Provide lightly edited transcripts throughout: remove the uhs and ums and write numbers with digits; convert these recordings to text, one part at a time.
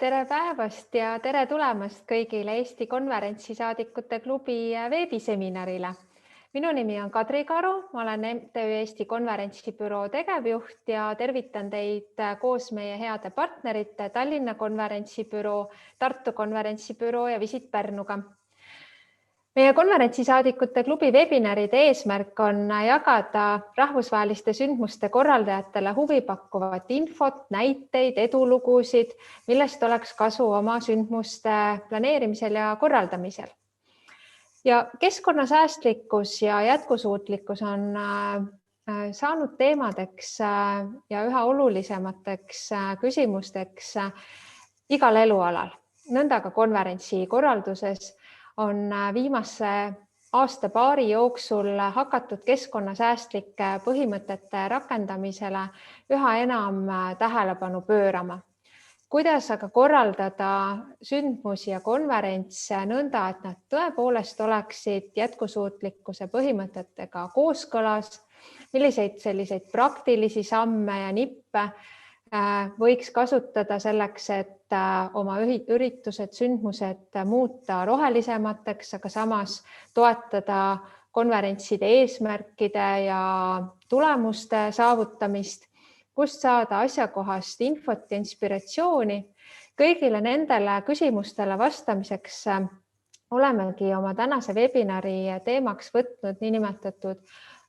Tere päevast ja tere tulemast kõigile Eesti Konverentsisaadikute klubi veebiseminarile. Minu nimi on Kadri Karu, ma olen MTÜ Eesti Konverentsibüroo tegevjuht ja tervitan teid koos meie heade partnerite Tallinna Konverentsibüroo, Tartu Konverentsibüroo ja Visit Pärnuga. Meie konverentsisaadikute klubi webinaride eesmärk on jagada rahvusvaheliste sündmuste korraldajatele huvipakkuvat infot, näiteid, edulugusid, millest oleks kasu oma sündmuste planeerimisel ja korraldamisel. Ja keskkonnasäästlikkus ja jätkusuutlikkus on saanud teemadeks ja üha olulisemateks küsimusteks igal elualal. Nõnda ka konverentsi korralduses on viimase aasta-paari jooksul hakatud keskkonnasäästlike põhimõtete rakendamisele üha enam tähelepanu pöörama. Kuidas aga korraldada sündmusi ja konverentse nõnda, et nad tõepoolest oleksid jätkusuutlikkuse põhimõtetega kooskõlas, milliseid selliseid praktilisi samme ja nippe võiks kasutada selleks, et oma üritused, sündmused muuta rohelisemateks, aga samas toetada konverentside eesmärkide ja tulemuste saavutamist, kust saada asjakohast infot ja inspiratsiooni. Kõigile nendele küsimustele vastamiseks olemegi oma tänase webinari teemaks võtnud niinimetatud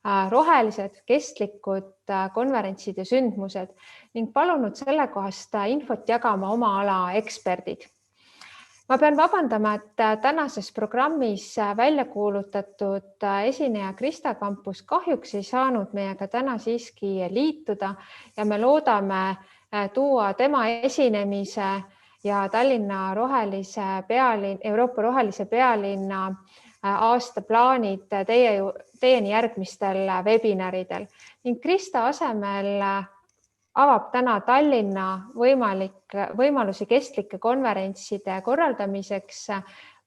rohelised, kestlikud konverentsid ja sündmused ning palunud sellekohast infot jagama oma ala eksperdid. Ma pean vabandama, et tänases programmis välja kuulutatud esineja Krista Kampus kahjuks ei saanud meiega täna siiski liituda ja me loodame tuua tema esinemise ja Tallinna Euroopa rohelise pealinna aastaplaanid teieni järgmistel webinaridel ning Krista asemel avab täna Tallinna võimalusi kestlike konverentside korraldamiseks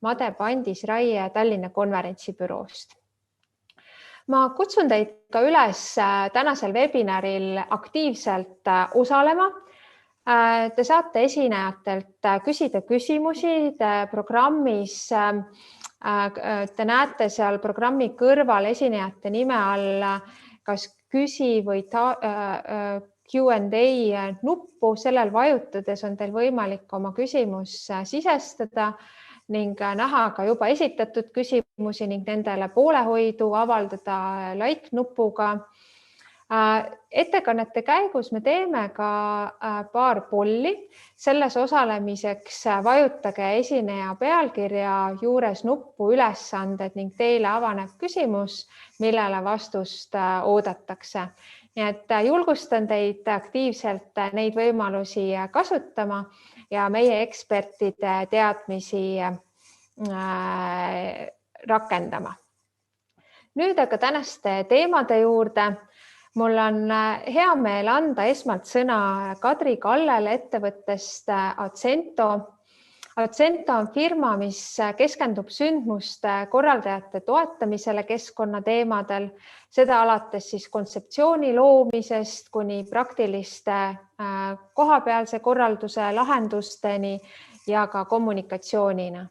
Made Pandis Raie Tallinna konverentsibüroost. Ma kutsun teid ka üles tänasel webinaril aktiivselt osalema. Te saate esinejatelt küsida küsimusi programmis. Te näete seal programmi kõrval esinejate nime all kas küsi või Q&A nuppu. Sellel vajutades on teil võimalik oma küsimus sisestada ning näha ka juba esitatud küsimusi ning nendele poolehoidu avaldada like nupuga. Ettekannete käigus me teeme ka paar polli. Selles osalemiseks vajutage esineja pealkirja juures nuppu ülesanded ning teile avaneb küsimus, millele vastust oodatakse. Nii et julgustan teid aktiivselt neid võimalusi kasutama ja meie ekspertide teadmisi rakendama. Nüüd aga tänaste teemade juurde. Mul on hea meel anda esmalt sõna Kadri Kallele ettevõttest Acento. Acento on firma, mis keskendub sündmuste korraldajate toetamisele keskkonnateemadel, seda alates kontseptsiooni loomisest kuni praktiliste kohapealse korralduse lahendusteni ja ka kommunikatsioonina.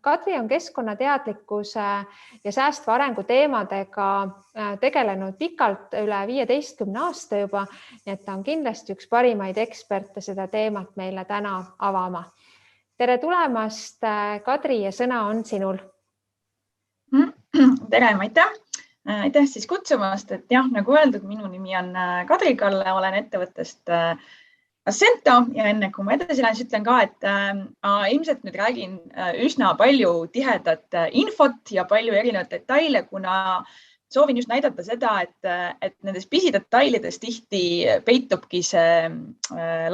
Kadri on keskkonnateadlikkuse ja säästva arengu teemadega tegelenud pikalt üle 15 aasta juba, nii et ta on kindlasti üks parimaid eksperte seda teemat meile täna avama. Tere tulemast, Kadri, ja sõna on sinul. Tere, aitäh siis kutsumast, et jah, nagu öeldud, minu nimi on Kadri Kalle, olen ettevõttest Acento ja enne kui ma edasi lähen, ütlen ka, et ilmselt nüüd räägin üsna palju tihedat infot ja palju erinevaid detaile, kuna soovin just näidata seda, et nendes pisidetailides tihti peitubki see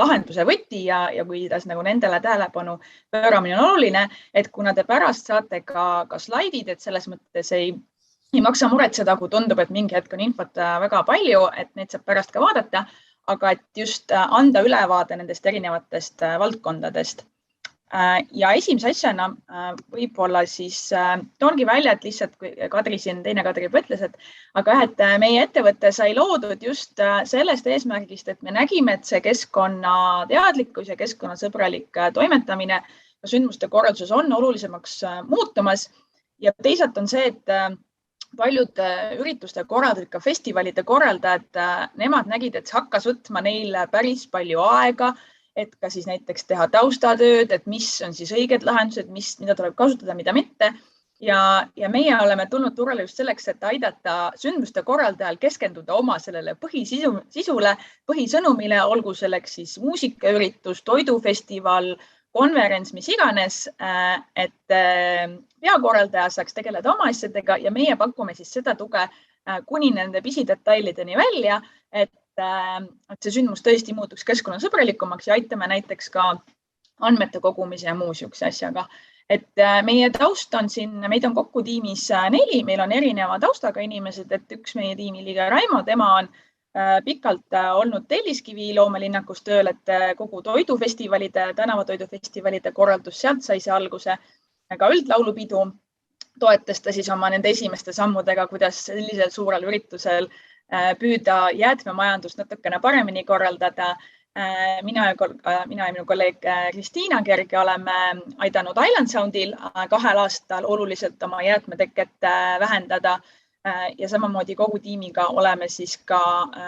lahenduse võti ja kuidas nagu nendele tähelepanu pööramine on oluline, et kuna te pärast saate ka slaidid, et selles mõttes ei maksa muretseda, kui tundub, et mingi hetk on infot väga palju, et neid saab pärast ka vaadata, aga et just anda ülevaade nendest erinevatest valdkondadest. Ja esimese asjana võib-olla siis toongi välja, et lihtsalt kui Kadri siin, teine Kadri juba ütles, aga et meie ettevõte sai loodud just sellest eesmärgist, et me nägime, et see keskkonnateadlikkus ja keskkonnasõbralik toimetamine ja sündmuste korraldus on olulisemaks muutumas. Ja teisalt on see, et paljud ürituste korraldajad, ka festivalide korraldajad, nemad nägid, et see hakkas võtma neile päris palju aega, et ka siis näiteks teha taustatööd, et mis on siis õiged lahendused, mida tuleb kasutada, mida mitte. Ja meie oleme tulnud turule just selleks, et aidata sündmuste korraldajal keskenduda oma sellele põhisisule, põhisõnumile, olgu selleks siis muusikaüritus, toidufestival, konverents, mis iganes, et peakorraldaja saaks tegeleda oma asjadega ja meie pakume siis seda tuge kuni nende pisidetailideni välja, et see sündmus tõesti muutuks keskkonnasõbralikumaks ja aitame näiteks ka andmete kogumise ja muu sihukese asjaga. Et meie taust on siin, meid on kokku tiimis 4, meil on erineva taustaga inimesed, et üks meie tiimi liige Raimo, tema on pikalt olnud Telliskivi loomelinnakus tööl, et kogu toidufestivalide, tänavatoidufestivalide korraldus, sealt sai see alguse. Ka üldlaulupidu toetas ta siis oma nende esimeste sammudega, kuidas sellisel suurel üritusel püüda jäätmemajandust natukene paremini korraldada. Mina ja minu kolleeg Kristiina Kerge oleme aidanud Island Soundil 2 aastal oluliselt oma jäätmeteket vähendada ja samamoodi kogu tiimiga oleme siis ka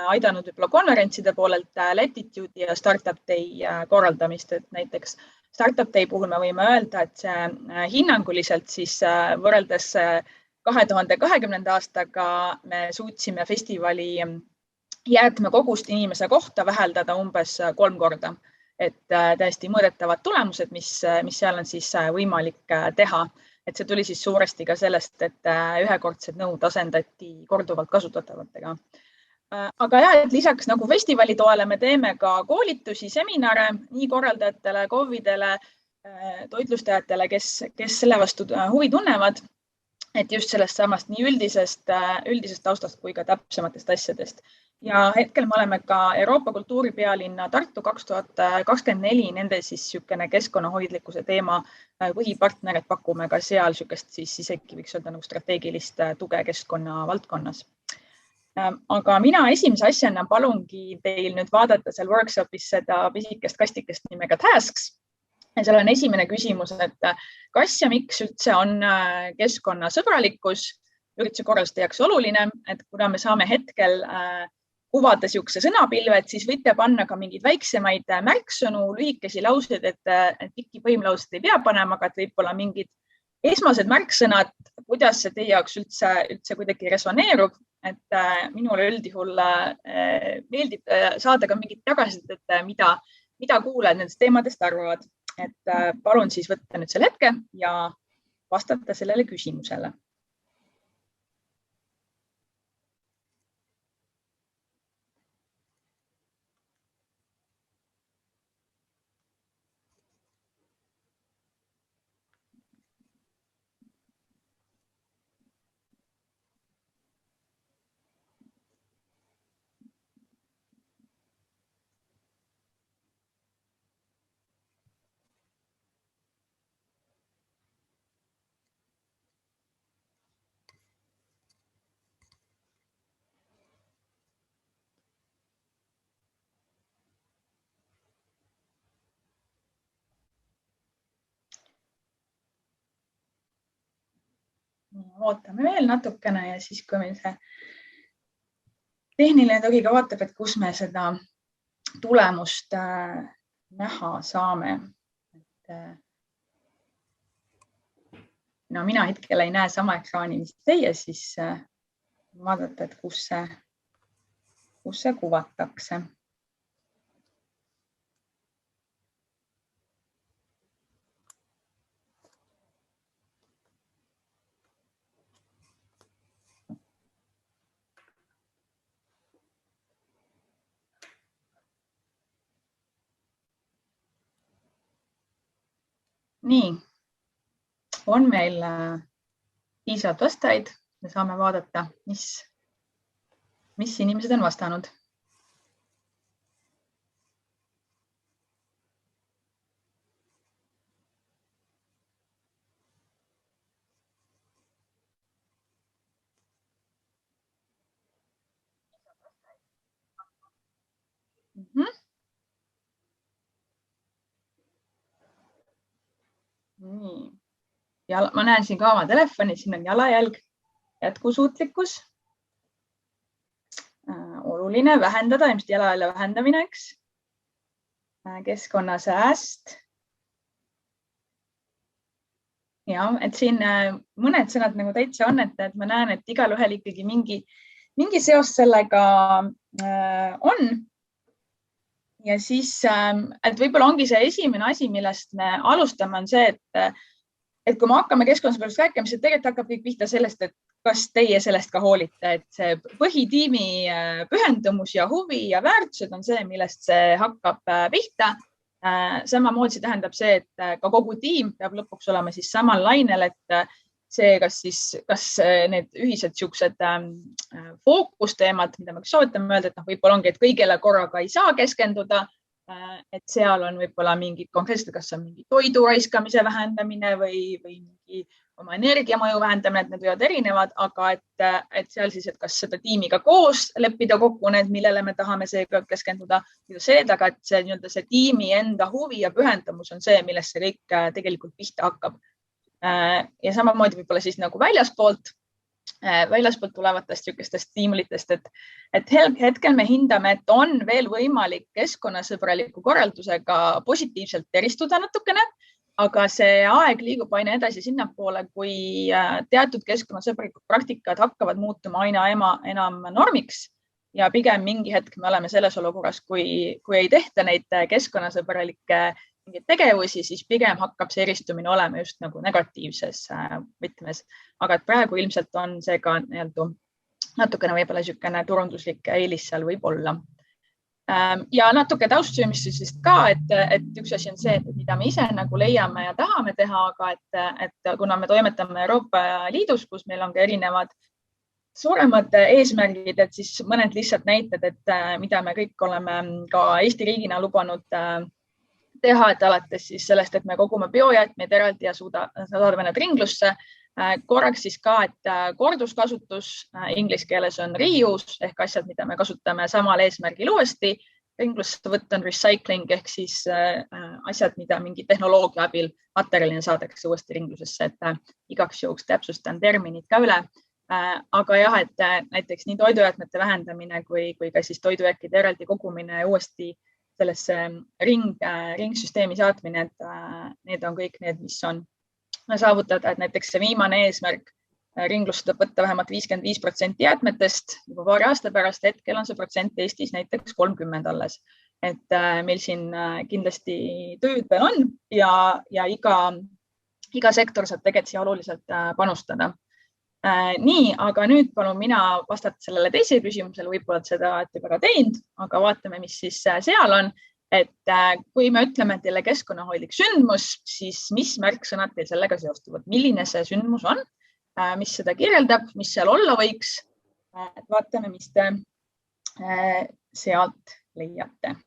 aidanud võib-olla konverentside poolelt Latitude ja Startup Day korraldamist, et näiteks Startup Day puhul me võime öelda, et see hinnanguliselt siis võrreldes 2020. aastaga me suutsime festivali jäätmekogust inimese kohta väheldada umbes 3 korda. Et täiesti mõõdetavad tulemused, mis seal on siis võimalik teha. Et see tuli siis suuresti ka sellest, et ühekordsed nõud asendati korduvalt kasutatavatega. Aga jah, et lisaks nagu festivali toele me teeme ka koolitusi, seminare nii korraldajatele, KOV-idele, toitlustajatele, kes selle vastu huvi tunnevad. Et just sellest samast nii üldisest taustast kui ka täpsematest asjadest. Ja hetkel me oleme ka Euroopa kultuuripealinna Tartu 2024 nende siis sükene keskkonnahoidlikkuse teema põhipartner, et pakume ka seal sükest siis isegi võiks öelda nagu strateegilist tuge keskkonna valdkonnas. Aga mina esimese asjana palungi teil nüüd vaadata seal workshopis seda pisikest kastikest nimega Tasks. Ja seal on esimene küsimus, et kas ja miks üldse on keskkonnasõbralikkus ürituse korralduste jaoks oluline, et kuna me saame hetkel kuvada sihukese sõnapilve, et siis võite panna ka mingeid väiksemaid märksõnu, lühikesi lauseid, et pikki võimlaused ei pea panema, aga et võib-olla mingid esmased märksõnad, kuidas see teie jaoks üldse kuidagi resoneerub, et minule üldjuhul meeldib saada ka mingit tagasisidet, mida kuulajad nendest teemadest arvavad. Et palun siis võtta nüüd selle hetke ja vastata sellele küsimusele. Ootame veel natukene ja siis, kui meil see tehniline tugi ka vaatab, et kus me seda tulemust näha saame. No mina hetkel ei näe sama ekraani, mis teie, siis vaadata, et kus see kuvatakse. Nii, on meil piisavalt vastajaid. Me saame vaadata, mis inimesed on vastanud. Nii. Ja ma näen siin ka oma telefoni, siin on jalajälg, jätkusuutlikkus. Oluline vähendada, ilmselt jalajälje vähendamine, eks. Keskkonnasääst. Ja, et siin mõned sõnad nagu täitsa on, et ma näen, et igal ühel ikkagi mingi seos sellega on. Ja siis, et võib-olla ongi see esimene asi, millest me alustame, on see, et kui me hakkame keskkonnasõbralust rääkima, siis tegelikult hakkab kõik pihta sellest, et kas teie sellest ka hoolite, et see põhitiimi pühendumus ja huvi ja väärtused on see, millest see hakkab pihta. Samamoodi see tähendab see, et ka kogu tiim peab lõpuks olema siis samal lainel, et see, kas need ühised siuksed fookusteemad, mida me soovitame öelda, et võib-olla ongi, et kõigele korraga ei saa keskenduda, et seal on võib-olla mingid konkreetselt, kas on mingi toidu raiskamise vähendamine või mingi oma energiamõju vähendamine, et need võivad erinevad, aga et seal siis, et kas seda tiimiga koos leppida kokku need, millele me tahame seega keskenduda, aga et see tiimi enda huvi ja pühendumus on see, millest see kõik tegelikult pihta hakkab. Ja samamoodi võib-olla siis nagu väljaspoolt tulevatest niisugustest stiimulitest, et hetkel me hindame, et on veel võimalik keskkonnasõbraliku korraldusega positiivselt eristuda natukene, aga see aeg liigub aina edasi sinnapoole, kui teatud keskkonnasõbralikud praktikad hakkavad muutuma aina enam normiks ja pigem mingi hetk me oleme selles olukorras, kui ei tehta neid keskkonnasõbralikke mingeid tegevusi, siis pigem hakkab see eristumine olema just nagu negatiivses võtmes. Aga et praegu ilmselt on see ka natukene võib-olla niisugune turunduslik eelis seal võib olla. Ja natuke taustsöömistusest ka, et üks asi on see, et mida me ise nagu leiame ja tahame teha, aga et kuna me toimetame Euroopa Liidus, kus meil on ka erinevad suuremad eesmärgid, et siis mõned lihtsalt näited, et mida me kõik oleme ka Eesti riigina lubanud teha, et alates siis sellest, et me kogume biojäätmeid eraldi ja saadame need ringlusse. Korraks siis ka, et korduskasutus inglise keeles on reuse ehk asjad, mida me kasutame samal eesmärgil uuesti. Ringlusse võtta on recycling ehk siis asjad, mida mingi tehnoloogia abil materjalina saadakse uuesti ringlusesse, et igaks juhuks täpsustan terminid ka üle. Aga jah, et näiteks nii toidujäätmete vähendamine kui ka siis toidujääkide eraldi kogumine ja uuesti sellesse ringsüsteemi saatmine, et need on kõik need, mis on saavutada, et näiteks see viimane eesmärk ringlusse tuleb võtta vähemalt 55% jäätmetest juba paari aasta pärast, hetkel on see protsent Eestis näiteks 30 alles. Et meil siin kindlasti tööd veel on ja iga sektor saab tegelikult siia oluliselt panustada. Nii, aga nüüd palun mina vastata sellele teisele küsimusele, võib-olla seda olete juba teinud, aga vaatame, mis siis seal on. Et kui me ütleme teile keskkonnahoidlik sündmus, siis mis märksõnad teil sellega seostuvad? Milline see sündmus on? Mis seda kirjeldab? Mis seal olla võiks? Vaatame, mis te sealt leiate.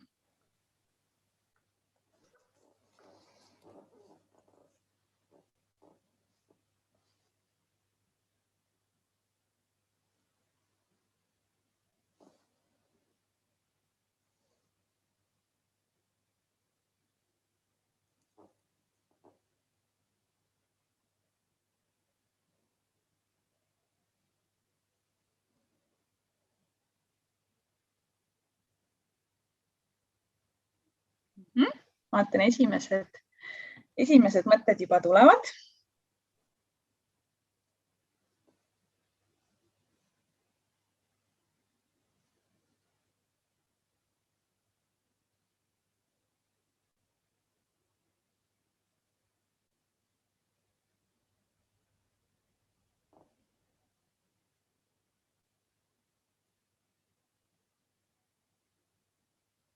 Vaatan, esimesed mõtted juba tulevad.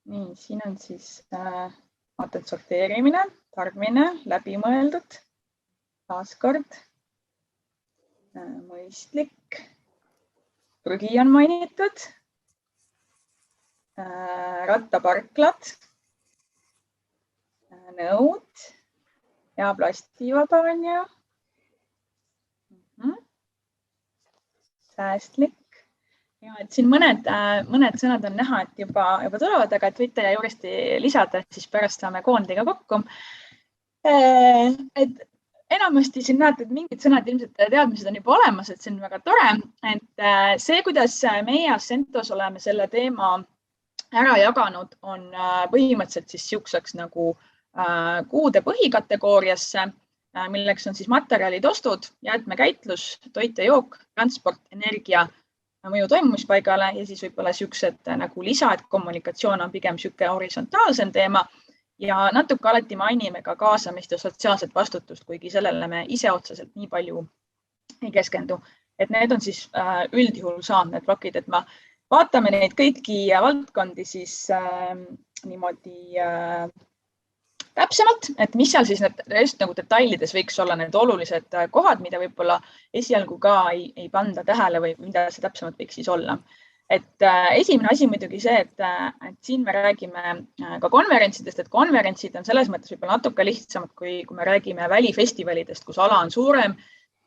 Nii, siin on siis vaatad sorteerimine, tarbimine, läbimõeldud, taaskord, mõistlik, prügi on mainitud, rattaparklad, nõud ja plastivaba on ju, säästlik ja et siin mõned sõnad on näha, et juba tulevad, aga et võite juuresti lisada, siis pärast saame koondiga kokku. Et enamasti siin näete, et mingid sõnad ilmselt teadmised on juba olemas, et see on väga tore. Et see, kuidas meie Ascentos oleme selle teema ära jaganud, on põhimõtteliselt siis siukseks nagu kuude põhikategooriasse, milleks on siis materjalid, ostud, jäätmekäitlus, toit ja jook, transport, energia, mõju toimumispaigale ja siis võib-olla siuksed nagu lisa, et kommunikatsioon on pigem siuke horisontaalsem teema ja natuke alati mainime ka kaasamist ja sotsiaalset vastutust, kuigi sellele me ise otseselt nii palju ei keskendu. Et need on siis üldjuhul saanud need plokid, et ma vaatame neid kõiki valdkondi siis niimoodi täpsemalt, et mis seal siis need just nagu detailides võiks olla need olulised kohad, mida võib-olla esialgu ka ei panda tähele või mida see täpsemalt võiks siis olla. Et esimene asi muidugi see, et siin me räägime ka konverentsidest, et konverentsid on selles mõttes võib-olla natuke lihtsamad, kui me räägime välifestivalidest, kus ala on suurem,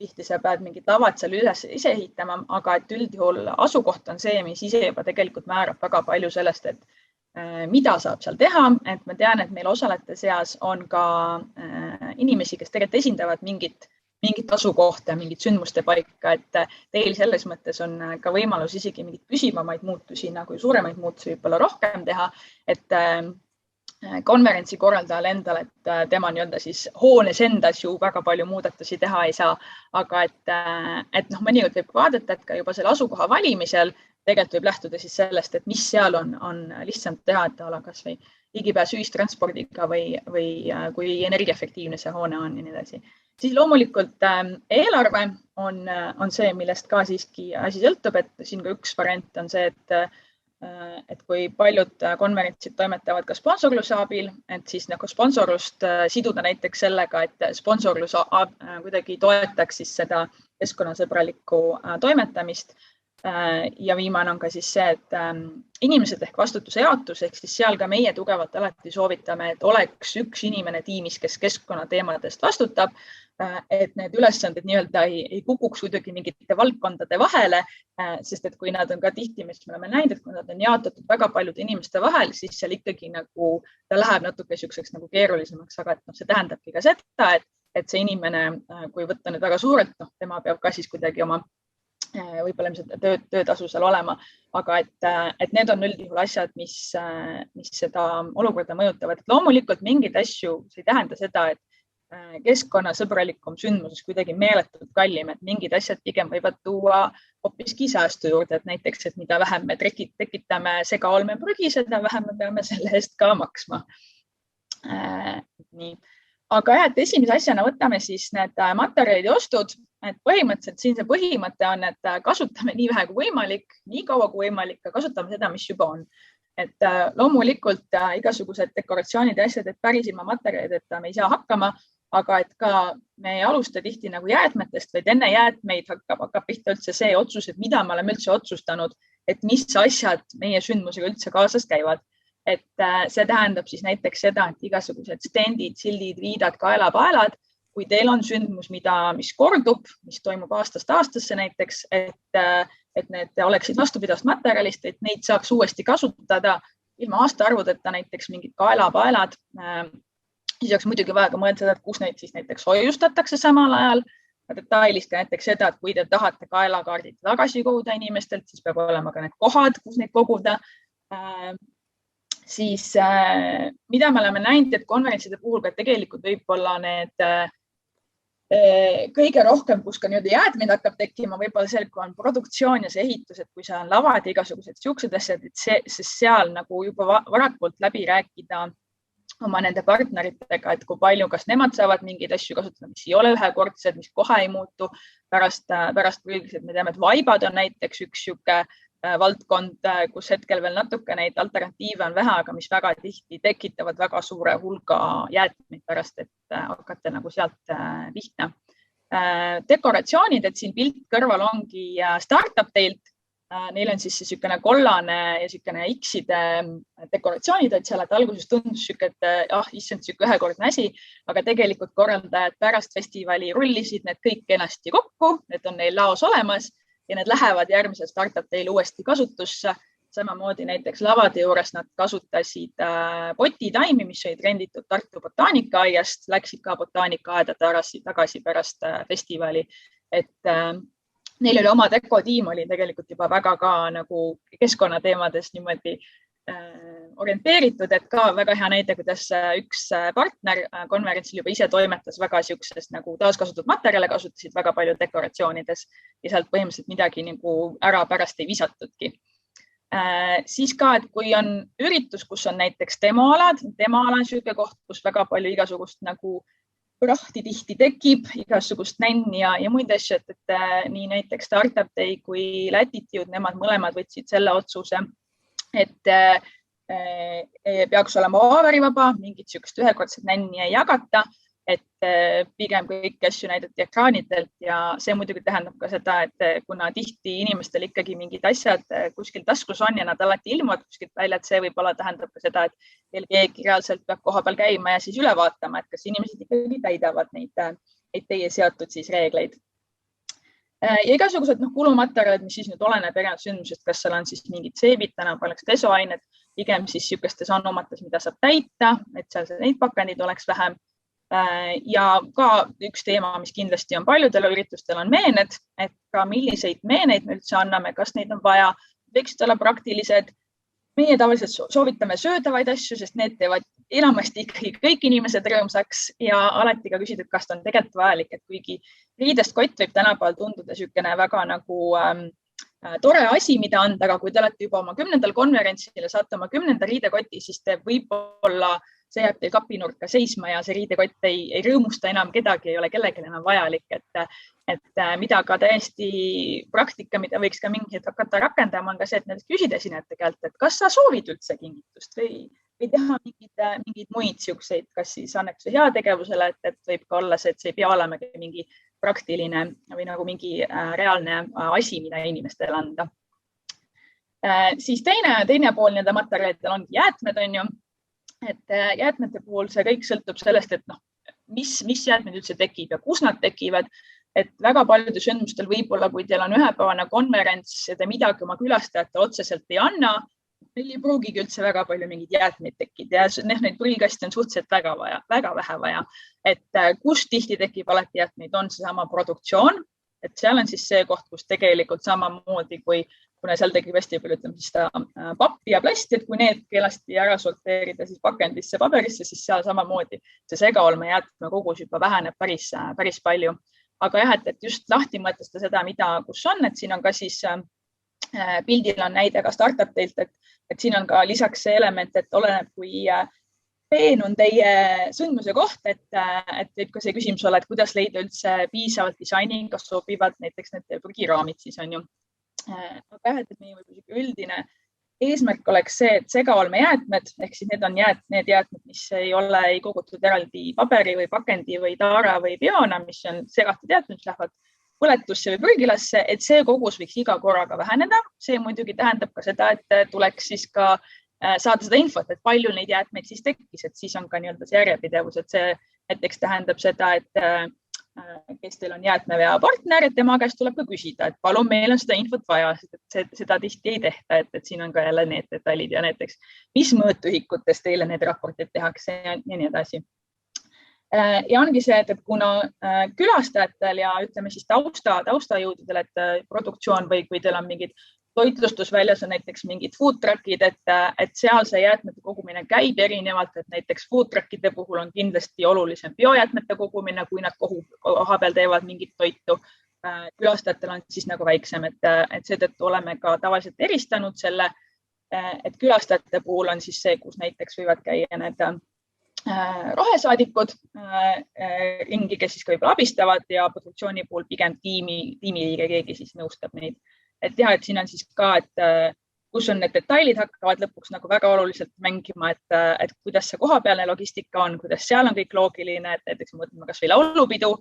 tihti sa pead mingid lavad seal üles ise ehitama, aga et üldjuhul asukoht on see, mis ise juba tegelikult määrab väga palju sellest, et mida saab seal teha, et ma tean, et meil osalejate seas on ka inimesi, kes tegelikult esindavad mingit asukohta, mingit sündmuste paika, et teil selles mõttes on ka võimalus isegi mingit püsivamaid muutusi, nagu suuremaid muutusi võib-olla rohkem teha, et konverentsi korraldajal endal, et tema nii-öelda siis hoones endas ju väga palju muudatusi teha ei saa, aga et mõnikord võib vaadata, et ka juba selle asukoha valimisel tegelikult võib lähtuda siis sellest, et mis seal on lihtsam teha, et ala kas või ligipääs ühistranspordiga või kui energiaefektiivne see hoone on ja nii edasi. Siis loomulikult eelarve on see, millest ka siiski asi sõltub, et siin ka üks variant on see, et kui paljud konverentsid toimetavad ka sponsorluse abil, et siis nagu sponsorlust siduda näiteks sellega, et sponsorlus kuidagi toetaks siis seda keskkonnasõbralikku toimetamist. Ja viimane on ka siis see, et inimesed ehk vastutuse jaotus, ehk siis seal ka meie tugevalt alati soovitame, et oleks üks inimene tiimis, kes keskkonnateemadest vastutab, et need ülesanded nii-öelda ei kukuks kuidagi mingite valdkondade vahele, sest et kui nad on ka tihti, mis me oleme näinud, et kui nad on jaotatud väga paljude inimeste vahel, siis seal ikkagi nagu ta läheb natuke siukseks nagu keerulisemaks, aga et see tähendabki ka seda, et see inimene, kui võtta nüüd väga suurelt, tema peab ka siis kuidagi oma võib-olla töötasu seal olema, aga et need on üldjuhul asjad, mis seda olukorda mõjutavad. Et loomulikult mingeid asju, see ei tähenda seda, et keskkonnasõbralikum sündmuses kuidagi meeletult kallim, et mingid asjad pigem võivad tuua hoopiski säästu juurde, et näiteks, et mida vähem me tekitame segaolmeprügi, seda vähem me peame selle eest ka maksma. Nii. Aga et esimese asjana võtame siis need materjalid ja ostud, et põhimõtteliselt siin see põhimõte on, et kasutame nii vähe kui võimalik, nii kaua kui võimalik, ja kasutame seda, mis juba on. Et loomulikult igasugused dekoratsioonid ja asjad, et päris ilma materjalideta me ei saa hakkama, aga et ka me ei alusta tihti nagu jäätmetest, vaid enne jäätmeid hakkab pihta üldse see otsus, et mida me oleme üldse otsustanud, et mis asjad meie sündmusega üldse kaasas käivad. Et see tähendab siis näiteks seda, et igasugused stendid, sildid, viidad, kaelapaelad, kui teil on sündmus, mis kordub, mis toimub aastast aastasse näiteks, et need oleksid vastupidavast materjalist, et neid saaks uuesti kasutada ilma aastaarvudeta, näiteks mingid kaelapaelad. Siis oleks muidugi vaja ka mõelda seda, et kus neid siis näiteks hoiustatakse samal ajal. Detailis ka näiteks seda, et kui te tahate kaelakaardid tagasi koguda inimestelt, siis peab olema ka need kohad, kus neid koguda. Siis mida me oleme näinud, et konverentside puhul ka tegelikult võib-olla need kõige rohkem, kus ka jäätmeid hakkab tekkima, võib-olla see, kui on produktsioon ja see ehitus, et kui seal on lavad ja igasugused siuksed asjad, et seal nagu juba varakult läbi rääkida oma nende partneritega, et kui palju, kas nemad saavad mingeid asju kasutada, mis ei ole ühekordsed, mis kohe ei muutu pärast prügis. Me teame, et vaibad on näiteks üks siuke valdkond, kus hetkel veel natuke neid alternatiive on vähe, aga mis väga tihti tekitavad väga suure hulga jäätmeid pärast, et hakata nagu sealt pihta. Dekoratsioonid, et siin pilt kõrval ongi startup teilt. Neil on siis niisugune kollane ja niisugune X-ide dekoratsioonid, et seal, et alguses tundus niisugune, et issand, niisugune ühekordne asi, aga tegelikult korraldajad pärast festivali rullisid need kõik kenasti kokku, need on neil laos olemas ja need lähevad järgmisel startup teil uuesti kasutusse. Samamoodi näiteks lavade juures nad kasutasid potitaimi, mis olid renditud Tartu botaanikaaiast, läksid ka botaanikaaeda tagasi pärast festivali. Et neil oli oma dekotiim oli tegelikult juba väga ka nagu keskkonnateemades niimoodi orienteeritud, et ka väga hea näide, kuidas üks partner konverentsil juba ise toimetas väga siuksest nagu taaskasutatud materjale, kasutasid väga palju dekoratsioonides ja sealt põhimõtteliselt midagi nagu ära pärast ei visatudki. Siis ka, et kui on üritus, kus on näiteks demoala on siuke koht, kus väga palju igasugust nagu prahti tihti tekib, igasugust nänni ja muid asju, et nii näiteks Startup Day kui Latitude, nemad mõlemad võtsid selle otsuse, et peaks olema avarivaba, mingit siukest ühekordset nänni ei jagata, et pigem kõiki asju näidati ekraanidelt ja see muidugi tähendab ka seda, et kuna tihti inimestel ikkagi mingid asjad kuskil taskus on ja nad alati ilmuvad kuskilt välja, et see võib-olla tähendab ka seda, et keegi reaalselt peab koha peal käima ja siis üle vaatama, et kas inimesed ikkagi täidavad neid teie seatud siis reegleid. Ja igasugused kulumaterjalid, mis siis nüüd oleneb erinevad sündmusest, kas seal on siis mingid seebid, tänapäeval desoained, pigem siis siukestes anumates, mida saab täita, et seal neid pakendid oleks vähem. Ja ka üks teema, mis kindlasti on paljudel üritustel on meened, et ka milliseid meeneid me üldse anname, kas neid on vaja, võiksid olla praktilised. Meie tavaliselt soovitame söödavaid asju, sest need teevad enamasti ikkagi kõik inimesed rõõmsaks ja alati ka küsida, kas ta on tegelikult vajalik, et kuigi riidest kott võib tänapäeval tunduda siukene väga nagu tore asi, mida anda, aga kui te olete juba oma 10. konverentsil ja saate oma 10. riidekoti, siis te võib-olla see jääb teil kapinurka seisma ja see riidekott ei rõõmusta enam kedagi, ei ole kellelgi enam vajalik, et mida ka täiesti praktika, mida võiks ka mingid hakata rakendama, on ka see, et näiteks küsida esinejate käelt, et kas sa soovid üldse kingitust või teha mingeid muid siukseid, kas siis annetuse heategevusele, et võib ka olla see, et see ei pea olema mingi praktiline või nagu mingi reaalne asi, mida inimestele anda. Siis teine pool nende materjalidel ongi jäätmed, on ju. Et jäätmete puhul see kõik sõltub sellest, et mis jäätmed üldse tekib ja kus nad tekivad. Et väga paljudel sündmustel võib-olla, kui teil on ühepäevane konverents ja te midagi oma külastajate otseselt ei anna, meil ei pruugigi üldse väga palju mingeid jäätmeid tekkida ja neid prügikasti on suhteliselt väga vähe vaja. Et kus tihti tekib alati jäätmeid, on seesama produktsioon, et seal on siis see koht, kus tegelikult samamoodi, kuna seal tekib hästi palju, ütleme siis pappi ja plasti, et kui need keelasti ära sorteerida siis pakendisse, paberisse, siis seal samamoodi see segaolme jäätme kogus juba väheneb päris palju. Aga jah, et just lahti mõtesta seda, mida kus on, et siin on ka siis pildil on näide ka Startup Daylt, et siin on ka lisaks see element, et oleneb, kui peen on teie sündmuse koht, et võib ka see küsimus olla, et kuidas leida üldse piisavalt disainiga sobivad näiteks need prügiraamid siis on ju. Aga et meie üldine eesmärk oleks see, et segaolmejäätmed, ehk siis need on need jäätmed, mis ei ole kogutud eraldi paberi või pakendi või taara või bioona, mis on segatud jäätmed, mis lähevad põletusse või prügilasse, et see kogus võiks iga korraga väheneda. See muidugi tähendab ka seda, et tuleks siis ka saada seda infot, et palju neid jäätmeid siis tekkis, et siis on ka nii-öelda see järjepidevus, et see näiteks tähendab seda, et kes teil on jäätmevea partner, et tema käest tuleb ka küsida, et palun, meil on seda infot vaja, seda tihti ei tehta, et siin on ka jälle need detailid ja näiteks, mis mõõtühikutes teile need raportid tehakse ja nii edasi. Ja ongi see, et kuna külastajatel ja ütleme siis taustajõududel, et produktsioon või kui teil on mingid toitlustusväljas on näiteks mingid food truckid, et seal see jäätmete kogumine käib erinevalt, et näiteks food truckide puhul on kindlasti olulisem biojäätmete kogumine, kui nad koha peal teevad mingit toitu. Külastajatel on siis nagu väiksem, et seetõttu oleme ka tavaliselt eristanud selle, et külastajate puhul on siis see, kus näiteks võivad käia need rohesaadikud ringi, kes siis ka võib-olla abistavad ja produktsiooni puhul pigem tiimiliige keegi siis nõustab neid. Et jah, et siin on siis ka, et kus on need detailid hakkavad lõpuks nagu väga oluliselt mängima, et kuidas see kohapealne logistika on, kuidas seal on kõik loogiline, et näiteks mõtleme kas või laulupidu,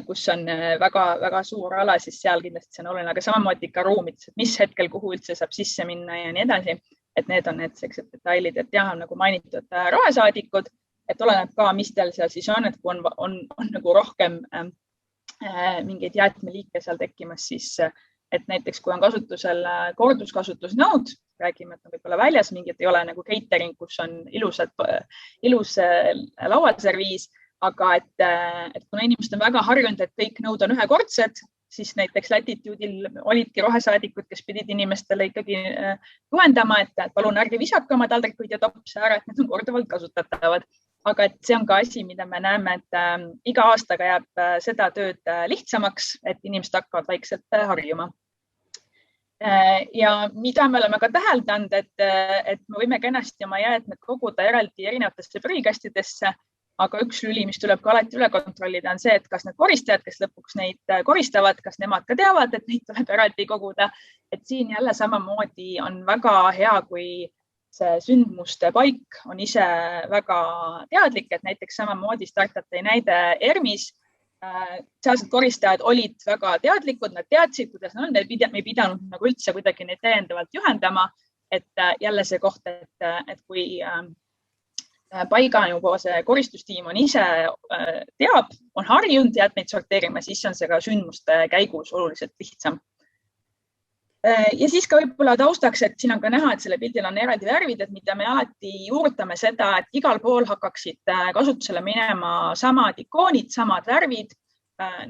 kus on väga suur ala, siis seal kindlasti see on oluline, aga samamoodi ka ruumid, mis hetkel kuhu üldse saab sisse minna ja nii edasi, et need on need sellised detailid, et jah, nagu mainitud rohesaadikud, et oleneb ka, mis teil seal siis on, et kui on nagu rohkem mingeid jäätmeliike seal tekkimas, siis et näiteks kui on kasutusel korduskasutusnõud, räägime, et on võib-olla väljas mingid, ei ole nagu catering, kus on ilus lauaserviis, aga et kuna inimesed on väga harjunud, et kõik nõud on ühekordsed, siis näiteks Latitude'il olidki rohesaadikud, kes pidid inimestele ikkagi juhendama, et palun ärge visake oma taldrikuid ja topse ära, et need on korduvalt kasutatavad. Aga et see on ka asi, mida me näeme, et iga aastaga jääb seda tööd lihtsamaks, et inimesed hakkavad vaikselt harjuma. Ja mida me oleme ka täheldanud, et me võime kenasti oma jäätmed koguda eraldi erinevatesse prügikastidesse, aga üks lüli, mis tuleb ka alati üle kontrollida, on see, et kas need koristajad, kes lõpuks neid koristavad, kas nemad ka teavad, et neid tuleb eraldi koguda. Et siin jälle samamoodi on väga hea, kui see sündmuste paik on ise väga teadlik, et näiteks samamoodi Startup tõi näide ERMis. Sealsed koristajad olid väga teadlikud, nad teadsid, kuidas nad on, me ei pidanud nagu üldse kuidagi neid täiendavalt juhendama, et jälle see koht, et kui paiga juba see koristustiim on ise teab, on harjunud jäätmeid sorteerima, siis on see ka sündmuste käigus oluliselt lihtsam. Ja siis ka võib-olla taustaks, et siin on ka näha, et selle pildil on eraldi värvid, et mida me alati juurutame seda, et igal pool hakkaksid kasutusele minema samad ikoonid, samad värvid.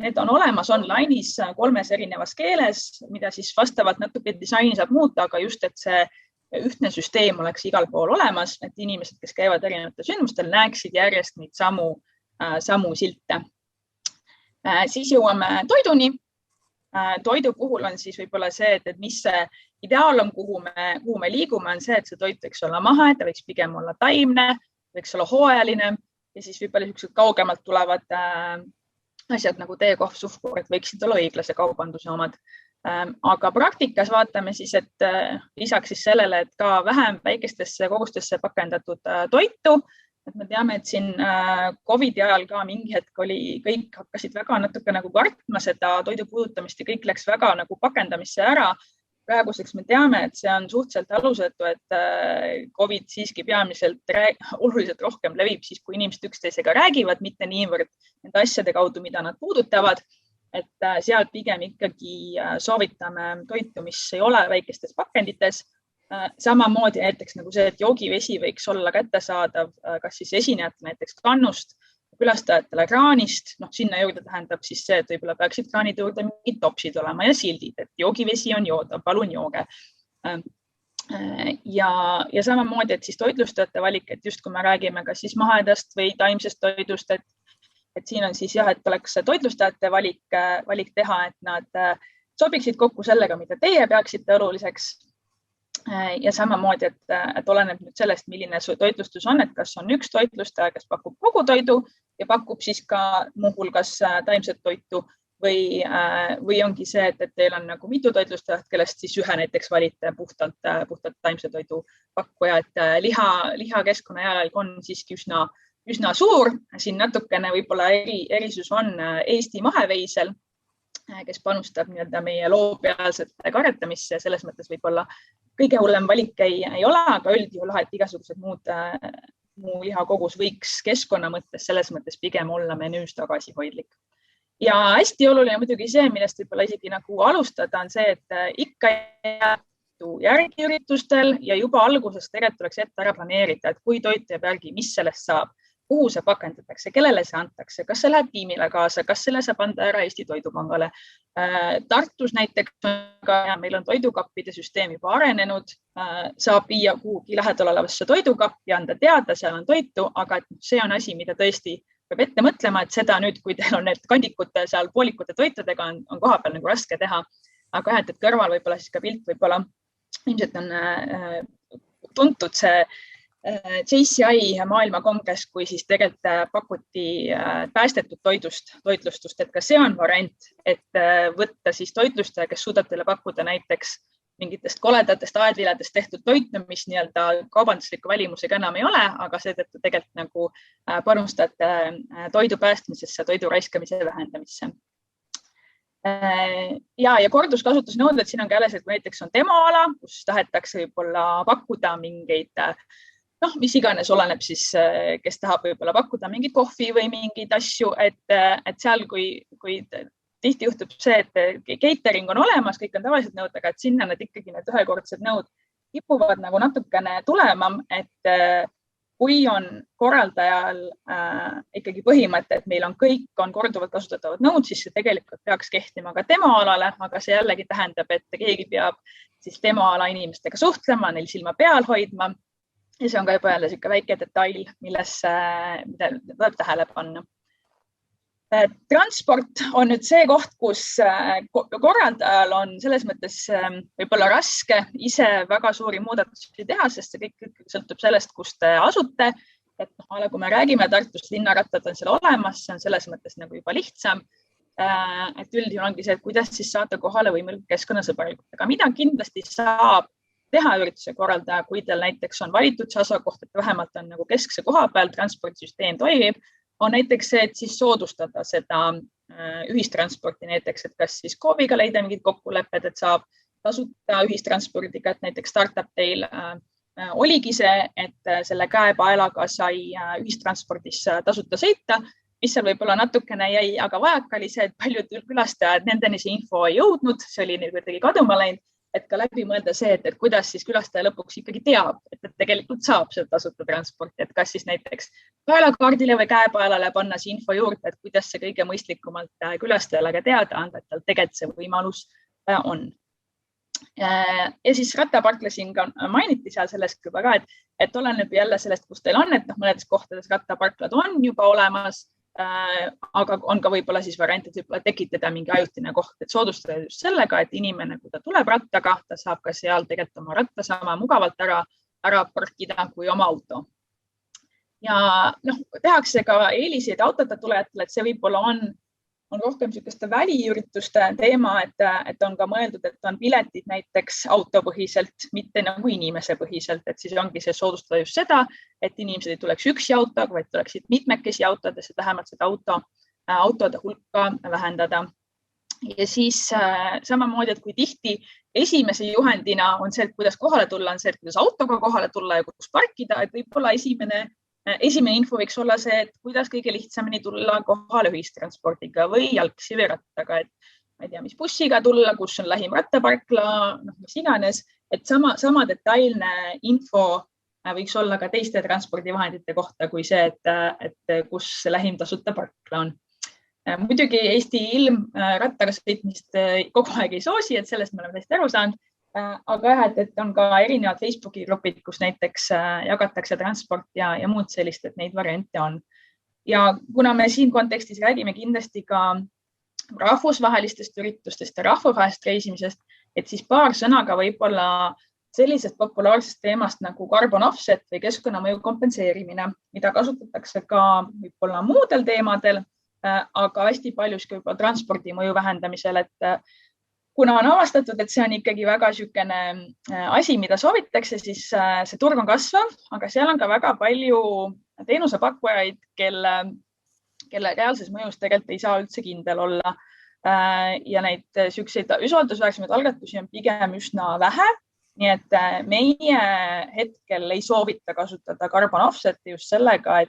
Need on olemas online'is 3 erinevas keeles, mida siis vastavalt natuke disaini saab muuta, aga just, et see ühtne süsteem oleks igal pool olemas, et inimesed, kes käivad erinevatel sündmustel, näeksid järjest neid samu silte. Siis jõuame toiduni. Toidu puhul on siis võib-olla see, et mis see ideaal on, kuhu me liigume, on see, et see toit võiks olla mahe, ta võiks pigem olla taimne, võiks olla hooajaline ja siis võib-olla niisugused kaugemalt tulevad asjad nagu teekohv, suhkur, et võiksid olla õiglase kaubanduse omad. Aga praktikas vaatame siis, et lisaks siis sellele, et ka vähem väikestesse kogustesse pakendatud toitu, et me teame, et siin COVID ajal ka mingi hetk kõik hakkasid väga natuke nagu kartma seda toidu puudutamist ja kõik läks väga nagu pakendamisse ära. Praeguseks me teame, et see on suhteliselt alusetu, et COVID siiski peamiselt oluliselt rohkem levib siis, kui inimesed üksteisega räägivad, mitte niivõrd nende asjade kaudu, mida nad puudutavad. Et seal pigem ikkagi soovitame toitu, mis ei ole väikestes pakendites. Samamoodi näiteks nagu see, et joogivesi võiks olla kättesaadav, kas siis esinejate näiteks kannust, külastajatele kraanist. Sinna juurde tähendab siis see, et võib-olla peaksid kraanide juurde mingid topsid olema ja sildid, et joogivesi on joodav, palun jooge. Ja samamoodi, et siis toitlustajate valik, et just kui me räägime kas siis mahedast või taimsest toidust, et siin on siis jah, et oleks toitlustajate valik teha, et nad sobiksid kokku sellega, mida teie peaksite oluliseks. Ja samamoodi, et oleneb nüüd sellest, milline toitlustus on, et kas on üks toitlustaja, kes pakub kogu toidu ja pakub siis ka muuhulgas taimset toitu või ongi see, et teil on nagu mitu toitlustajat, kellest siis ühe näiteks valite puhtalt taimse toidu pakkuja, et liha keskkonnajalajälg on siiski üsna suur. Siin natukene võib-olla erisus on Eesti maheveisel, kes panustab meie loopealsete karjatamisse. Selles mõttes võib-olla kõige hullem valik ei ole, aga üldjuhul, et igasugused muu lihakogus võiks keskkonna mõttes selles mõttes pigem olla menüüs tagasihoidlik. Ja hästi oluline muidugi see, millest võib-olla isegi nagu alustada, on see, et ikka järgi üritustel ja juba algusest tegelikult tuleks ette ära planeerida, et kui toit jääb järgi, mis sellest saab, kuhu see pakendatakse, kellele see antakse, kas see läheb tiimile kaasa, kas selle saab anda ära Eesti Toidupangale. Tartus näiteks meil on toidukappide süsteem juba arenenud, saab viia kuhugi lähedal olevasse toidukappi, anda teada, seal on toitu, aga see on asi, mida tõesti peab ette mõtlema, et seda nüüd, kui teil on need kandikute seal poolikute toitudega, on koha peal nagu raske teha. Aga et kõrval võib-olla siis ka pilt võib-olla ilmselt on tuntud see JCI maailmakongress, kui siis tegelikult pakuti päästetud toitlustust, et ka see on variant, et võtta siis toitlustaja, kes suudab teile pakkuda näiteks mingitest koledatest aedviledest tehtud toitu, mis nii-öelda kaubandusliku välimusega enam ei ole, aga seetõttu tegelikult nagu panustate toidu päästmisesse, toidu raiskamise vähendamisse. Ja korduskasutusnõuded, siin on ka jälle, et kui näiteks on demoala, kus tahetakse võib-olla pakkuda mingeid mis iganes oleneb siis, kes tahab võib-olla pakkuda mingit kohvi või mingeid asju, et seal, kui tihti juhtub see, et catering on olemas, kõik on tavalised nõud, aga et sinna need ikkagi need ühekordsed nõud kipuvad nagu natukene tulema, et kui on korraldajal ikkagi põhimõte, et meil on kõik on korduvalt kasutatavad nõud, siis see tegelikult peaks kehtima ka tema alale, aga see jällegi tähendab, et keegi peab siis tema ala inimestega suhtlema, neil silma peal hoidma ja see on ka juba jälle siuke väike detail, mida tuleb tähele panna. Transport on nüüd see koht, kus korraldajal on selles mõttes võib-olla raske ise väga suuri muudatusi teha, sest see kõik sõltub sellest, kus te asute. Et kui me räägime Tartust, linnarattad on seal olemas, see on selles mõttes nagu juba lihtsam. Et üldjuhul ongi see, et kuidas siis saada kohale võimalikult keskkonnasõbralikult. Aga mida kindlasti saab teha ürituse korraldaja, kui teil näiteks on valitud see asukoht, et vähemalt on nagu keskse koha peal, transpordisüsteem toimib, on näiteks see, et siis soodustada seda ühistransporti näiteks, et kas siis KOV-iga leida mingid kokkulepped, et saab tasuta ühistranspordiga, et näiteks Startup Teil oligi see, et selle käepaelaga sai ühistranspordis tasuta sõita, mis seal võib-olla natukene jäi, aga vajaka oli see, et paljud külastajad, nendeni see info ei jõudnud, see oli kuidagi kaduma läinud, et ka läbi mõelda see, et kuidas siis külastaja lõpuks ikkagi teab, et tegelikult saab seda tasuta transporti, et kas siis näiteks kaelakaardile või käepaelale panna see info juurde, et kuidas see kõige mõistlikumalt külastajale ka teada anda, et tal tegelikult see võimalus on. Ja siis rattaparkla siin ka mainiti seal sellest juba ka, et oleneb jälle sellest, kus teil on, et mõnedes kohtades rattaparklad on juba olemas, aga on ka võib-olla siis variant, et võib-olla tekitada mingi ajutine koht, et soodustada just sellega, et inimene, kui ta tuleb rattaga, ta saab ka seal tegelikult oma ratta sama mugavalt ära parkida kui oma auto. Ja tehakse ka eeliseid autota tulejatele, et see võib-olla on rohkem niisuguste väliürituste teema, et on ka mõeldud, et on piletid näiteks autopõhiselt, mitte nagu inimesepõhiselt, et siis ongi see soodustada just seda, et inimesed ei tuleks üksi autoga, vaid tuleksid mitmekesi autodes, et vähemalt seda autode hulka vähendada. Ja siis samamoodi, et kui tihti esimese juhendina on see, et kuidas kohale tulla, on see, et kuidas autoga kohale tulla ja kus parkida, et võib-olla esimene info võiks olla see, et kuidas kõige lihtsamini tulla kohale ühistranspordiga või jalgsi või rattaga, et ma ei tea, mis bussiga tulla, kus on lähim rattaparkla, mis iganes, et sama detailne info võiks olla ka teiste transpordivahendite kohta kui see, et kus lähim tasuta parkla on. Muidugi Eesti ilm rattaga sõitmist kogu aeg ei soosi, et sellest me oleme täiesti aru saanud. Aga et on ka erinevad Facebooki grupid, kus näiteks jagatakse transport ja muud sellist, et neid variante on. Ja kuna me siin kontekstis räägime kindlasti ka rahvusvahelistest üritustest ja rahvusvahelist reisimisest, et siis paar sõnaga võib-olla sellisest populaarsest teemast nagu carbon offset või keskkonnamõju kompenseerimine, mida kasutatakse ka võib-olla muudel teemadel, aga hästi paljuski juba transpordimõju vähendamisel, et kuna on avastatud, et see on ikkagi väga niisugune asi, mida soovitakse, siis see turg on kasvav, aga seal on ka väga palju teenusepakkujaid, kelle reaalses mõjus tegelikult ei saa üldse kindel olla. Ja neid niisuguseid usaldusväärsemaid algatusi on pigem üsna vähe. Nii et meie hetkel ei soovita kasutada carbon offset'i just sellega,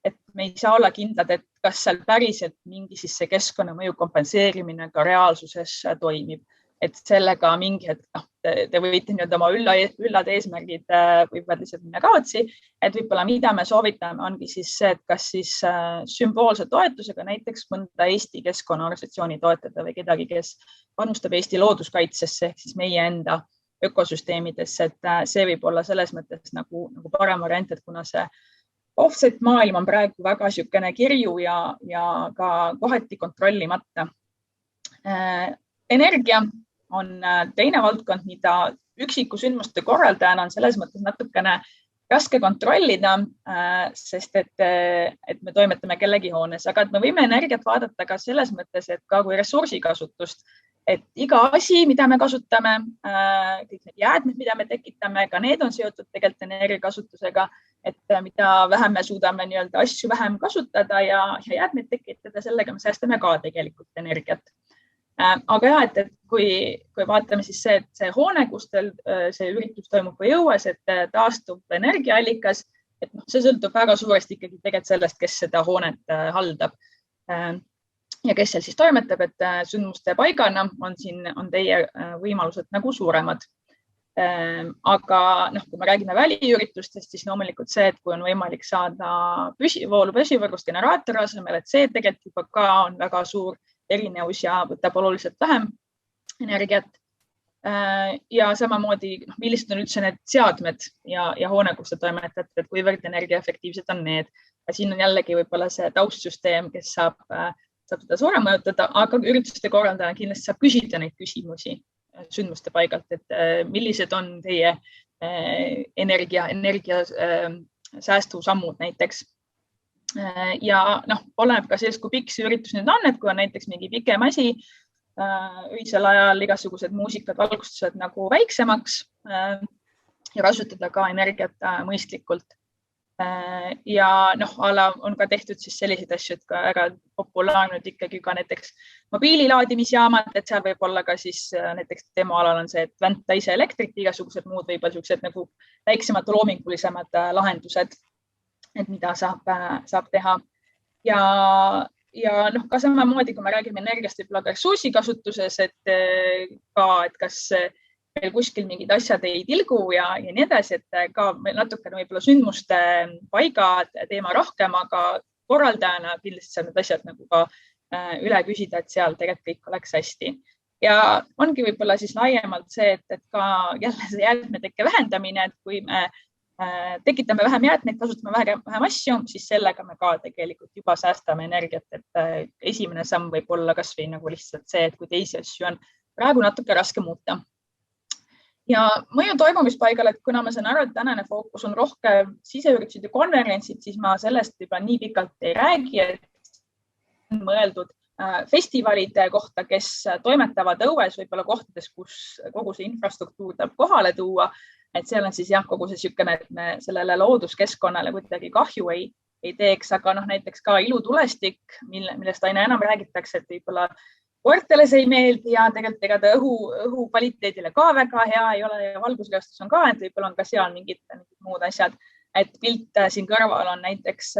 et me ei saa olla kindlad, et kas seal päriselt mingi siis see keskkonnamõju kompenseerimine ka reaalsuses toimib. Et sellega mingi hetk, te võite oma üllad eesmärgid võivad lihtsalt minna kaotsi, et võib-olla mida me soovitame ongi siis see, et kas siis sümboolse toetusega näiteks mõnda Eesti keskkonnaorganisatsiooni toetada või kedagi, kes panustab Eesti looduskaitsesse ehk siis meie enda ökosüsteemidesse, et see võib olla selles mõttes nagu parem variant, et kuna see offset maailm on praegu väga niisugune kirju ja ka kohati kontrollimata. Energia on teine valdkond, mida üksiku sündmuste korraldajana on selles mõttes natukene raske kontrollida, sest et me toimetame kellegi hoones, aga et me võime energiat vaadata ka selles mõttes, et ka kui ressursikasutust, et iga asi, mida me kasutame, kõik need jäätmed, mida me tekitame, ka need on seotud tegelikult energiakasutusega, et mida vähem me suudame asju vähem kasutada ja jäätmeid tekitada, sellega me säästame ka tegelikult energiat. Aga et kui vaatame siis see, et see hoone, kus teil see üritus toimub või jõuas, et taastub energiaallikas, et see sõltub väga suuresti ikkagi tegelikult sellest, kes seda hoonet haldab. ja kes seal siis toimetab, et sündmuste paigana on teie võimalused nagu suuremad. Aga kui me räägime väliüritustest, siis loomulikult see, et kui on võimalik saada voolu püsivõrgust generaatori asemel, et see tegelikult juba ka on väga suur erinevus ja võtab oluliselt vähem energiat. Ja samamoodi, millised on üldse need seadmed ja hoone, kus te toimetate, et kuivõrd energiaefektiivsed on need. Siin on jällegi võib-olla see taustsüsteem, kes saab seda suurem mõjutada, aga ürituste korraldajana kindlasti saab küsida neid küsimusi sündmuste paigalt, et millised on teie energia säästu sammud näiteks. Ja oleneb ka sellest, kui pikk see üritus nüüd on, et kui on näiteks mingi pikem asi, öisel ajal igasugused muusikad, valgustused nagu väiksemaks ja kasutada ka energiat mõistlikult. Ja on ka tehtud siis selliseid asju, et ka väga populaarnud ikkagi ka näiteks mobiililaadimisjaamad, et seal võib olla ka siis näiteks demoalal on see, et vänta ise elektrit, igasugused muud võib-olla sellised nagu väiksemad loomingulisemad lahendused, et mida saab teha. Ja ka samamoodi, kui me räägime energiast võib-olla ka ressursi kasutuses, et kas meil kuskil mingid asjad ei tilgu ja nii edasi, et ka natukene võib-olla sündmuste paiga teema rohkem, aga korraldajana kindlasti saab need asjad nagu ka üle küsida, et seal tegelikult kõik oleks hästi. Ja ongi võib-olla siis laiemalt see, et ka jälle see jäätmetekke vähendamine, et kui me tekitame vähem jäätmeid, kasutame vähem asju, siis sellega me ka tegelikult juba säästame energiat, et esimene samm võib olla kas või nagu lihtsalt see, et kui teisi asju on praegu natuke raske muuta. Ja mõju toimumispaigal, et kuna ma saan aru, et tänane fookus on rohkem siseüritused ja konverentsid, siis ma sellest juba nii pikalt ei räägi, et on mõeldud festivalide kohta, kes toimetavad õues võib-olla kohtades, kus kogu see infrastruktuur tuleb kohale tuua. Et seal on siis kogu see sükene, et me sellele looduskeskkonnale kuidagi kahju ei teeks, aga näiteks ka ilutulestik, millest aina enam räägitakse, et võib-olla koertele see ei meeldi ja tegelikult õhu kvaliteedile ka väga hea ei ole ja valgusreostus on ka, et võib-olla on ka seal mingid muud asjad. Et pilt siin kõrval on näiteks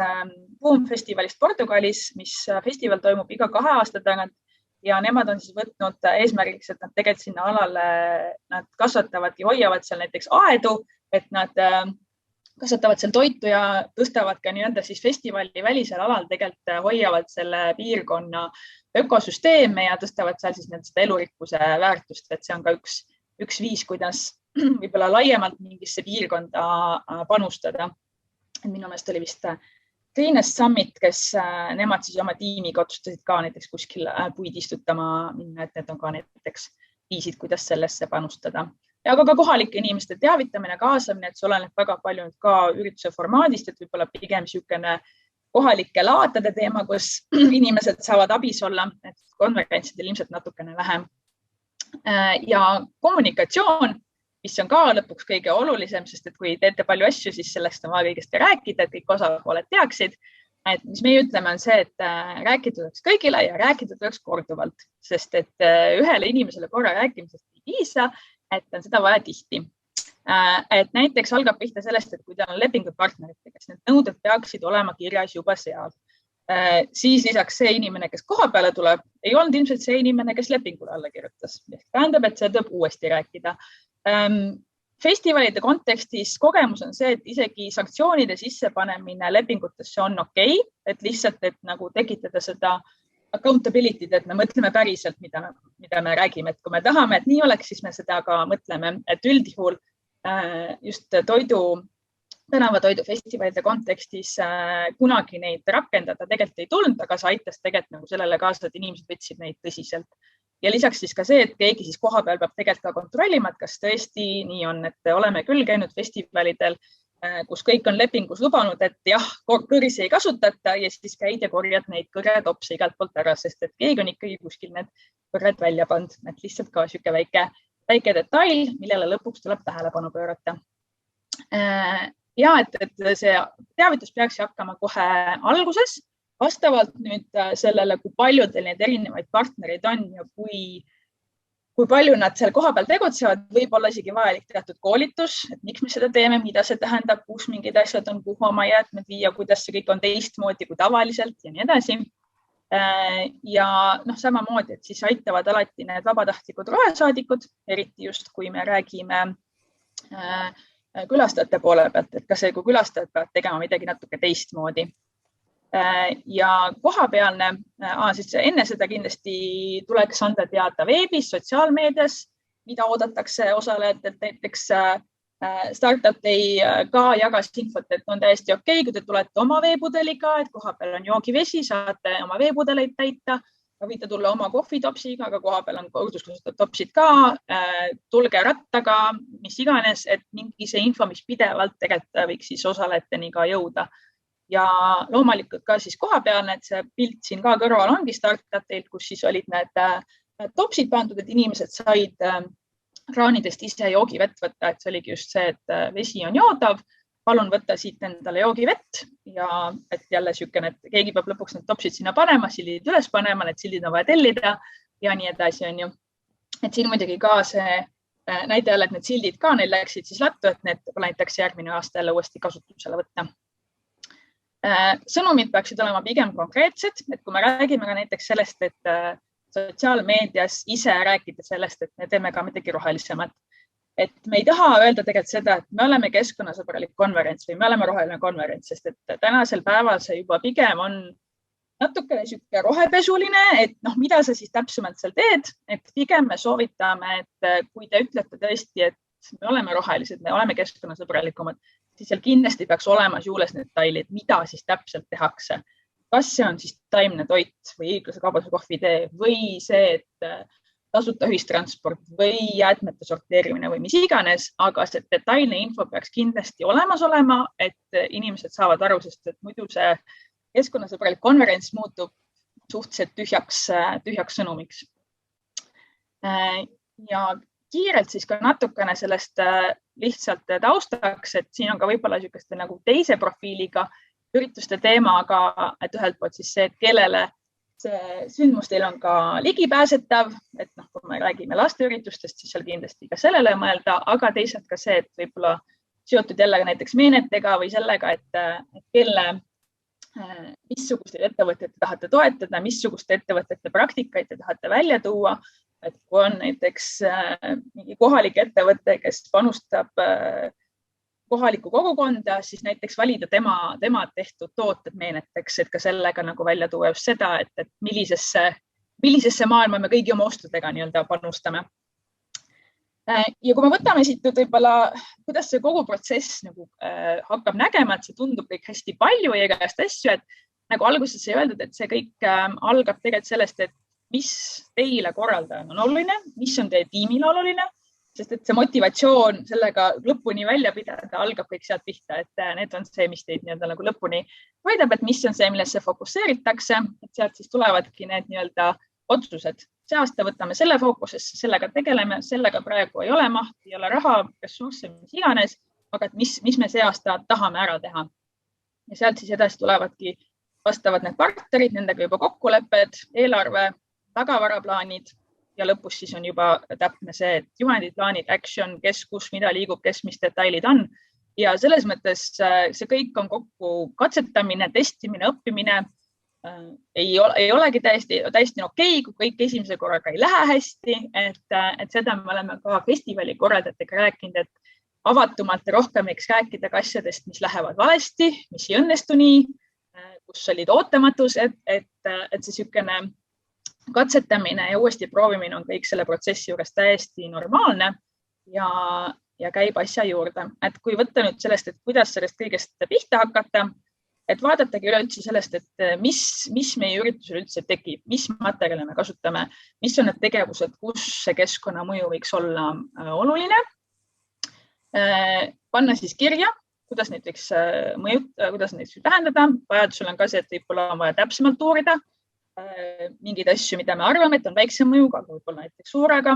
Boom festivalist Portugalis, mis festival toimub iga 2 aasta tagant. Ja nemad on siis võtnud eesmärgiks, et nad tegelikult sinna alale, nad kasvatavad ja hoiavad seal näiteks aedu, et nad kasvatavad seal toitu ja tõstavad ka nii-öelda siis festivali välisel alal tegelikult hoiavad selle piirkonna ökosüsteeme ja tõstavad seal siis seda elurikkuse väärtust, et see on ka üks viis, kuidas võib-olla laiemalt mingisse piirkonda panustada. Minu meelest oli vist Greenest Summit, kes nemad siis oma tiimiga otsustasid ka näiteks kuskil puid istutama minna, et need on ka näiteks viisid, kuidas sellesse panustada. Ja aga ka kohalike inimeste teavitamine, kaasamine, et see oleneb väga palju ka ürituse formaadist, et võib-olla pigem niisugune kohalike laatade teema, kus inimesed saavad abis olla, et konverentsidel ilmselt natukene vähem. Ja kommunikatsioon, mis on ka lõpuks kõige olulisem, sest et kui teete palju asju, siis sellest on vaja kõigest rääkida, et kõik osapooled teaksid. Et mis meie ütleme on see, et rääkida tuleks kõigile ja rääkida tuleks korduvalt, sest et ühele inimesele korra rääkimisest ei piisa, et on seda vaja tihti. Et näiteks algab pihta sellest, et kui teil on lepingud partneritega, siis need nõuded peaksid olema kirjas juba seal. Siis lisaks see inimene, kes koha peale tuleb, ei olnud ilmselt see inimene, kes lepingule alla kirjutas. Tähendab, et see tuleb uuesti rääkida. Festivalide kontekstis kogemus on see, et isegi sanktsioonide sissepanemine lepingutesse on okei, et lihtsalt, et nagu tekitada seda accountability, et me mõtleme päriselt, mida me räägime, et kui me tahame, et nii oleks, siis me seda ka mõtleme, et üldjuhul just tänavatoidufestivalide kontekstis kunagi neid rakendada tegelikult ei tulnud, aga see aitas tegelikult nagu sellele kaasa, et inimesed võtsid neid tõsiselt. Ja lisaks siis ka see, et keegi siis koha peal peab tegelikult ka kontrollima, et kas tõesti nii on, et oleme küll käinud festivalidel, kus kõik on lepingus lubanud, et jah, kõrsi ei kasutata ja siis käid ja korjad neid kõrretopse igalt poolt ära, sest et keegi on ikkagi kuskil need kõrred välja pannud, et lihtsalt ka siuke väike detail, millele lõpuks tuleb tähelepanu pöörata. Ja, et see teavitus peaks hakkama kohe alguses, vastavalt nüüd sellele, kui palju teil neid erinevaid partnereid on ja kui palju nad seal koha peal tegutsevad, võib olla isegi vajalik teatud koolitus, et miks me seda teeme, mida see tähendab, kus mingid asjad on, kuhu oma jäätmed viia, kuidas see kõik on teistmoodi kui tavaliselt ja nii edasi. Ja samamoodi, et siis aitavad alati need vabatahtlikud rohesaadikud, eriti just kui me räägime külastajate poole pealt, et kas kui külastajad peavad tegema midagi natuke teistmoodi. Ja kohapealne, siis enne seda kindlasti tuleks anda teada veebis, sotsiaalmeedias, mida oodatakse osalejatelt, näiteks Startup Day ka jagas infot, et on täiesti okei, kui te tulete oma veepudeliga, et kohapeal on joogivesi, saate oma veepudeleid täita, võite tulla oma kohvitopsiga, aga kohapeal on korduskasutajad topsid ka, tulge rattaga, mis iganes, et mingi see info, mis pidevalt tegelikult võiks siis osalejateni ka jõuda. Ja loomulikult ka siis kohapealne, et see pilt siin ka kõrval ongi Startup Day'lt, kus siis olid need topsid pandud, et inimesed said kraanidest ise joogivett võtta, et see oligi just see, et vesi on joodav, palun võtta siit endale joogivett ja et jälle sükene, et keegi peab lõpuks need topsid sinna panema, sildid üles panema, need sildid on vaja tellida ja nii edasi on ju. Et siin muidugi ka see näide jälle, et need sildid ka neil läksid siis lattu, et need plaanitakse järgmine aasta jälle uuesti kasutusele võtta. Sõnumid peaksid olema pigem konkreetsed, et kui me räägime ka näiteks sellest, et sotsiaalmeedias ise rääkida sellest, et me teeme ka midagi rohelisemat. Et me ei taha öelda tegelikult seda, et me oleme keskkonnasõbralik konverents või me oleme roheline konverents, sest et tänasel päeval see juba pigem on natukene sihuke rohepesuline, et mida sa siis täpsemalt seal teed, et pigem me soovitame, et kui te ütlete tõesti, et me oleme rohelised, me oleme keskkonnasõbralikumad, siis seal kindlasti peaks olema juules need detailid, mida siis täpselt tehakse. Kas see on siis taimne toit või õiglase kaubanduse kohvitee või see, et tasuta ühistransport või jäätmete sorteerimine või mis iganes, aga see detailne info peaks kindlasti olemas olema, et inimesed saavad aru, sest et muidu see keskkonnasõbralik konverents muutub suhteliselt tühjaks sõnumiks. Ja kiirelt siis ka natukene sellest lihtsalt taustaks, et siin on ka võib-olla niisuguste nagu teise profiiliga ürituste teema, aga et ühelt poolt siis see, et kellele see sündmus teil on ka ligipääsetav, et kui me räägime lasteüritustest, siis seal kindlasti ka sellele mõelda, aga teisalt ka see, et võib-olla seotud jälle näiteks meenetega või sellega, et kelle, missuguseid ettevõtteid te tahate toetada, missuguste ettevõtete praktikaid te tahate välja tuua, et kui on näiteks mingi kohalik ettevõte, kes panustab kohalikku kogukonda, siis näiteks valida tema tehtud tooted meeneteks, et ka sellega nagu välja tuua just seda, et millisesse maailma me kõigi oma ostudega nii-öelda panustame. Ja kui me võtame siit võib-olla, kuidas see kogu protsess nagu hakkab nägema, et see tundub kõik hästi palju ja igast asju, et nagu alguses ei öeldud, et see kõik algab tegelikult sellest, et mis teile korraldajana on oluline, mis on teie tiimile oluline, sest et see motivatsioon sellega lõpuni välja pidada algab kõik sealt pihta, et need on see, mis teid nii-öelda nagu lõpuni hoidab, et mis on see, millesse fokusseeritakse, et sealt siis tulevadki need nii-öelda otsused. See aasta võtame selle fookusesse, sellega tegeleme, sellega praegu ei ole mahti, ei ole raha, ressursse, mis iganes, aga et mis me see aasta tahame ära teha. Ja sealt siis edasi tulevadki vastavad need partnerid, nendega juba kokkulepped, eelarve, tagavaraplaanid ja lõpus siis on juba täpne see, et juhendid, plaanid, action, kes, kus, mida liigub, kes, mis detailid on. Ja selles mõttes see kõik on kokku katsetamine, testimine, õppimine. Ei olegi täiesti okei, kui kõik esimese korraga ei lähe hästi, et seda me oleme ka festivali korraldajatega rääkinud, et avatumalt ja rohkem võiks rääkida asjadest, mis lähevad valesti, mis ei õnnestu nii, kus olid ootamatused, et see sükene katsetamine ja uuesti proovimine on kõik selle protsessi juures täiesti normaalne ja käib asja juurde. Et kui võtta nüüd sellest, et kuidas sellest kõigest pihta hakata, et vaadatagi üleüldse sellest, et mis meie üritusel üldse tekib, mis materjale me kasutame, mis on need tegevused, kus see keskkonnamõju võiks olla oluline. Panna siis kirja, kuidas neid võiks mõjutada, kuidas neid tähendada. Vajadusel on ka see, et võib-olla on vaja täpsemalt uurida mingeid asju, mida me arvame, et on väiksem mõjuga, aga võib-olla näiteks suurega,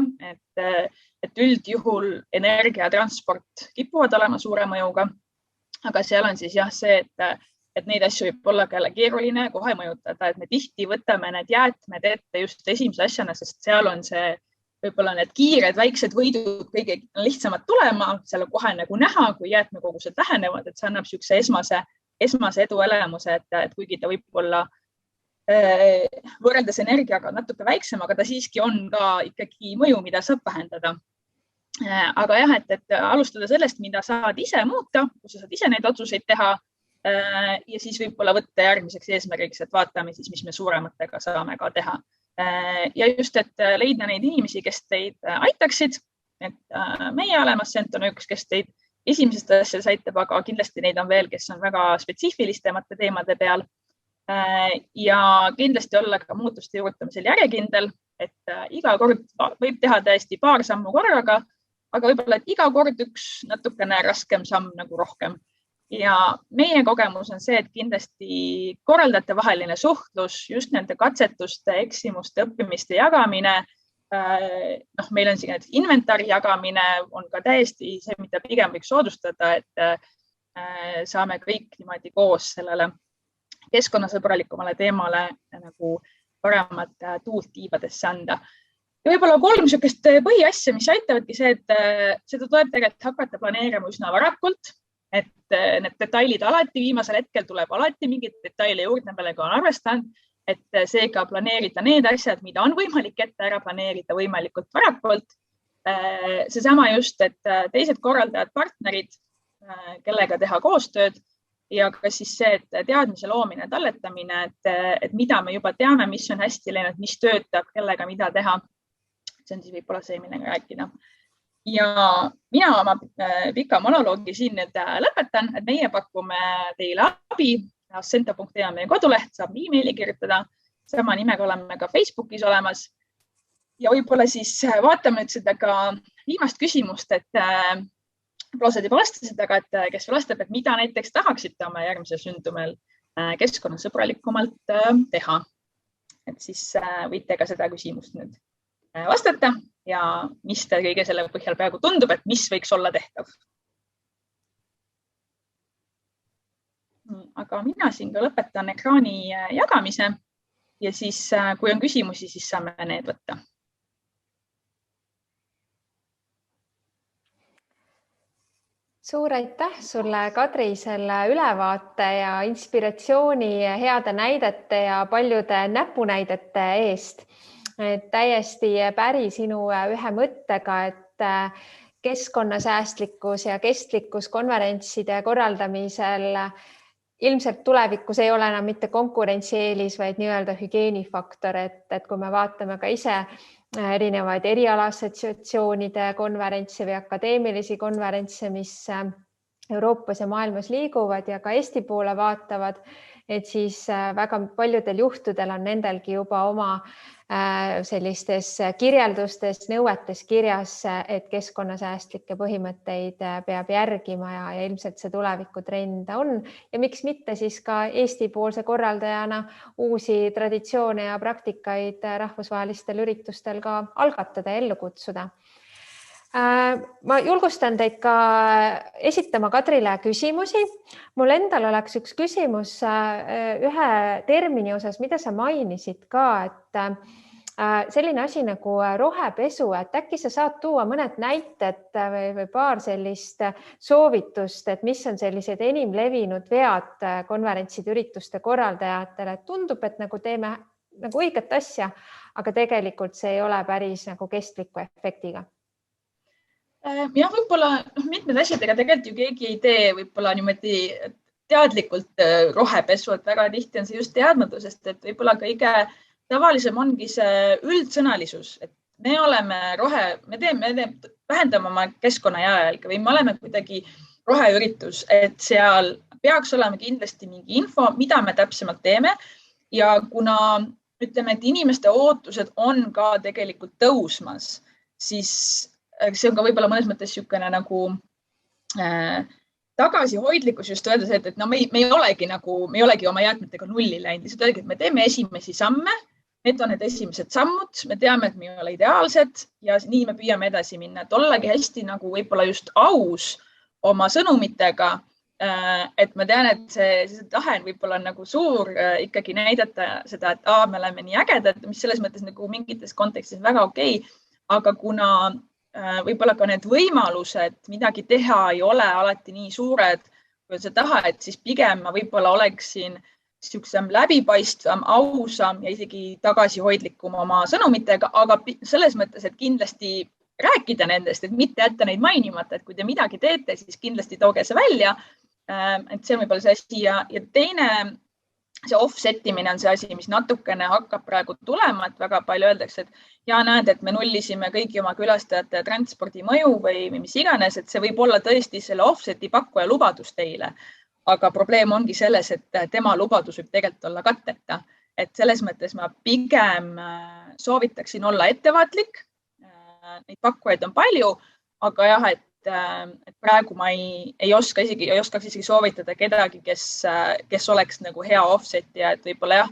et üldjuhul energia ja transport kipuvad olema suure mõjuga, aga seal on siis jah see, et neid asju võib olla ka jälle keeruline kohe mõjutada, et me tihti võtame need jäätmed ette just esimese asjana, sest seal on see võib-olla need kiired väiksed võidud kõige lihtsamad tulema, seal on kohe nagu näha, kui jäätmekogused vähenevad, et see annab niisuguse esmase eduelemuse, et kuigi ta võib olla võrreldes energiaga natuke väiksem, aga ta siiski on ka ikkagi mõju, mida saab vähendada. Aga jah, et alustada sellest, mida saad ise muuta, kus sa saad ise neid otsuseid teha ja siis võib-olla võtta järgmiseks eesmärgiks, et vaatame siis, mis me suurematega saame ka teha. Ja just, et leida neid inimesi, kes teid aitaksid, et meie oleme Ascento on üks, kes teid esimesest asjast aitab, aga kindlasti neid on veel, kes on väga spetsiifilisemate teemade peal. Ja kindlasti olla ka muutuste juurutamisel järjekindel, et iga kord võib teha täiesti paar sammu korraga, aga võib-olla, et iga kord üks natukene raskem samm nagu rohkem. Ja meie kogemus on see, et kindlasti korraldajate vaheline suhtlus, just nende katsetuste, eksimuste, õppimiste jagamine, meil on siin inventari jagamine, on ka täiesti see, mida pigem võiks soodustada, et saame kõik niimoodi koos sellele keskkonnasõbralikumale teemale nagu paremat tuult tiibadesse anda. Ja võib-olla 3 sükest põhiasja, mis aitavadki see, et seda tuleb tegelikult hakata planeerima üsna varakult, et need detailid alati viimasel hetkel tuleb alati mingid detaile juurde, millega on arvestanud, et seega planeerida need asjad, mida on võimalik ette ära planeerida võimalikult varakult. Seesama just, et teised korraldajad, partnerid, kellega teha koostööd ja ka siis see, et teadmise loomine, talletamine, et mida me juba teame, mis on hästi läinud, mis töötab, kellega mida teha. See on siis võib-olla see, millega rääkida. Ja mina oma pika monoloogi siin nüüd lõpetan, et meie pakume teile abi. Ascento.ee on meie koduleht, saab e-maili kirjutada. Sama nimega oleme ka Facebookis olemas. Ja võib-olla siis vaatame nüüd seda ka viimast küsimust, et Plosed juba vastasid, aga et kes vastab, et mida näiteks tahaksite oma järgmisel sündumel keskkonnasõbralikumalt teha. Et siis võite ka seda küsimust nüüd vastata ja mis te kõige selle põhjal praegu tundub, et mis võiks olla tehtav. Aga mina siin ka lõpetan ekraani jagamise ja siis, kui on küsimusi, siis saame need võtta. Suur aitäh sulle, Kadri, selle ülevaate ja inspiratsiooni, heade näidete ja paljude näpunäidete eest. Täiesti päri sinu ühe mõttega, et keskkonnasäästlikkus ja kestlikkus konverentside korraldamisel ilmselt tulevikus ei ole enam mitte konkurentsieelis, vaid nii-öelda hügieenifaktor, et kui me vaatame ka ise erinevaid erialassotsiatsioonide konverentse või akadeemilisi konverentse, mis Euroopas ja maailmas liiguvad ja ka Eesti poole vaatavad, et siis väga paljudel juhtudel on nendelgi juba oma sellistes kirjeldustes, nõuetes kirjas, et keskkonnasäästlikke põhimõtteid peab järgima ja ilmselt see tulevikutrend on. Ja miks mitte siis ka Eesti poolse korraldajana uusi traditsioone ja praktikaid rahvusvahelistel üritustel ka algatada ja ellu kutsuda. Ma julgustan teid ka esitama Kadrile küsimusi. Mul endal oleks üks küsimus ühe termini osas, mida sa mainisid ka, et selline asi nagu rohepesu, et äkki sa saad tuua mõned näited või paar sellist soovitust, et mis on sellised enim levinud vead konverentside ürituste korraldajatele. Tundub, et nagu teeme nagu õiget asja, aga tegelikult see ei ole päris nagu kestliku efektiga. Jah, võib-olla mitmed asjadega tegelikult ju keegi ei tee võib-olla niimoodi teadlikult rohepesu, et väga tihti on see just teadmatusest, et võib-olla kõige tavalisem ongi see üldsõnalisus, et me oleme me vähendame oma keskkonna jalajälge või me oleme kuidagi roheüritus, et seal peaks olema kindlasti mingi info, mida me täpsemalt teeme ja kuna ütleme, et inimeste ootused on ka tegelikult tõusmas, siis see on ka võib-olla mõnes mõttes niisugune nagu tagasihoidlikkus just öeldes, et no me ei olegi oma jäätmetega nulli läinud. Lihtsalt öelge, et me teeme esimesi samme, need on need esimesed sammud, me teame, et me ei ole ideaalsed ja nii me püüame edasi minna. Et ollagi hästi nagu võib-olla just aus oma sõnumitega, et ma tean, et see tahe võib-olla nagu suur ikkagi näidata seda, et me oleme nii ägedad, mis selles mõttes nagu mingites kontekstis väga okei, aga kuna võib-olla ka need võimalused midagi teha ei ole alati nii suured, kui see taha, et siis pigem ma võib-olla oleksin niisugusem läbipaistvam, ausam ja isegi tagasihoidlikum oma sõnumitega, aga selles mõttes, et kindlasti rääkida nendest, et mitte jätta neid mainimata, et kui te midagi teete, siis kindlasti tooge see välja. Et see on võib-olla see asi ja teine, see off-settimine on see asi, mis natukene hakkab praegu tulema, et väga palju öeldakse, et ja näed, et me nullisime kõigi oma külastajate transpordi mõju või mis iganes, et see võib olla tõesti selle off-seti pakkuja lubadus teile. Aga probleem ongi selles, et tema lubadus võib tegelikult olla katteta. Et selles mõttes ma pigem soovitaksin olla ettevaatlik. Neid pakkujaid on palju, aga jah, et praegu ma ei oskaks isegi soovitada kedagi, kes oleks nagu hea offset ja et võib-olla jah,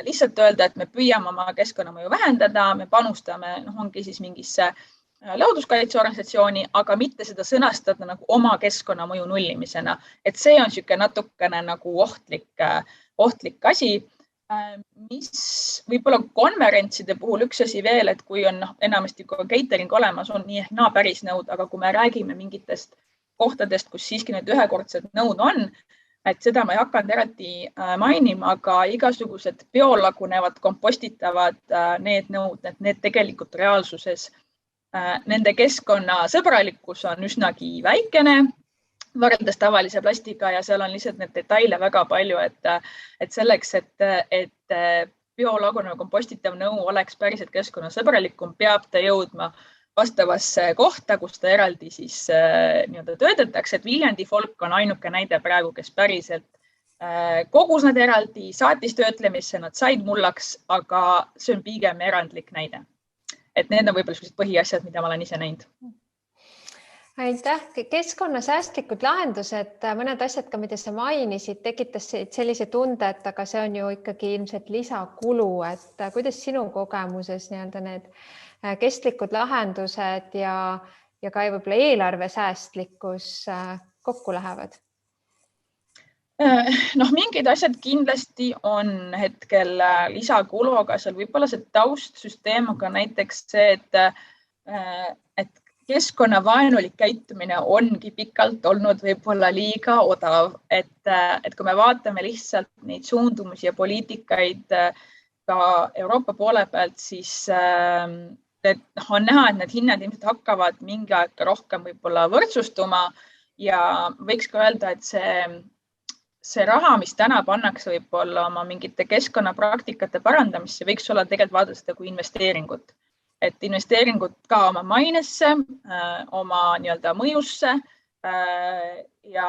lihtsalt öelda, et me püüame oma keskkonnamõju vähendada, me panustame, ongi siis mingisse looduskaitseorganisatsiooni, aga mitte seda sõnastada nagu oma keskkonnamõju nullimisena. Et see on niisugune natukene nagu ohtlik asi. Mis võib-olla konverentside puhul üks asi veel, et kui on enamasti catering olemas, on nii ehk naa päris nõud, aga kui me räägime mingitest kohtadest, kus siiski need ühekordsed nõud on, et seda ma ei hakanud eraldi mainima, aga igasugused biolagunevad, kompostitavad need nõud, et need tegelikult reaalsuses nende keskkonnasõbralikkus on üsnagi väikene võrreldes tavalise plastiga ja seal on lihtsalt need detaile väga palju, et selleks, et biolagunev kompostitav nõu oleks päriselt keskkonnasõbralikum, peab ta jõudma vastavasse kohta, kus ta eraldi siis nii-öelda töötatakse, et Viljandi folk on ainuke näide praegu, kes päriselt kogus nad eraldi, saatis töötlemisse, nad said mullaks, aga see on pigem erandlik näide. Et need on võib-olla põhiasjad, mida ma olen ise näinud. Aitäh. Keskkonnasäästlikud lahendused, mõned asjad ka, mida sa mainisid, tekitasid sellise tunde, et aga see on ju ikkagi ilmselt lisakulu, et kuidas sinu kogemuses nii-öelda need kestlikud lahendused ja ka võib-olla eelarvesäästlikkus kokku lähevad? Mingid asjad kindlasti on hetkel lisakulu, aga seal võib-olla see taustsüsteem, aga näiteks see, et keskkonnavaenulik käitumine ongi pikalt olnud võib-olla liiga odav, et kui me vaatame lihtsalt neid suundumusi ja poliitikaid ka Euroopa poole pealt, siis on näha, et need hinnad ilmselt hakkavad mingi aeg rohkem võib-olla võrdsustuma ja võiks ka öelda, et see raha, mis täna pannakse võib-olla oma mingite keskkonnapraktikate parandamisse, võiks olla tegelikult vaadata seda kui investeeringut. Et investeeringud ka oma mainesse, oma nii-öelda mõjusse ja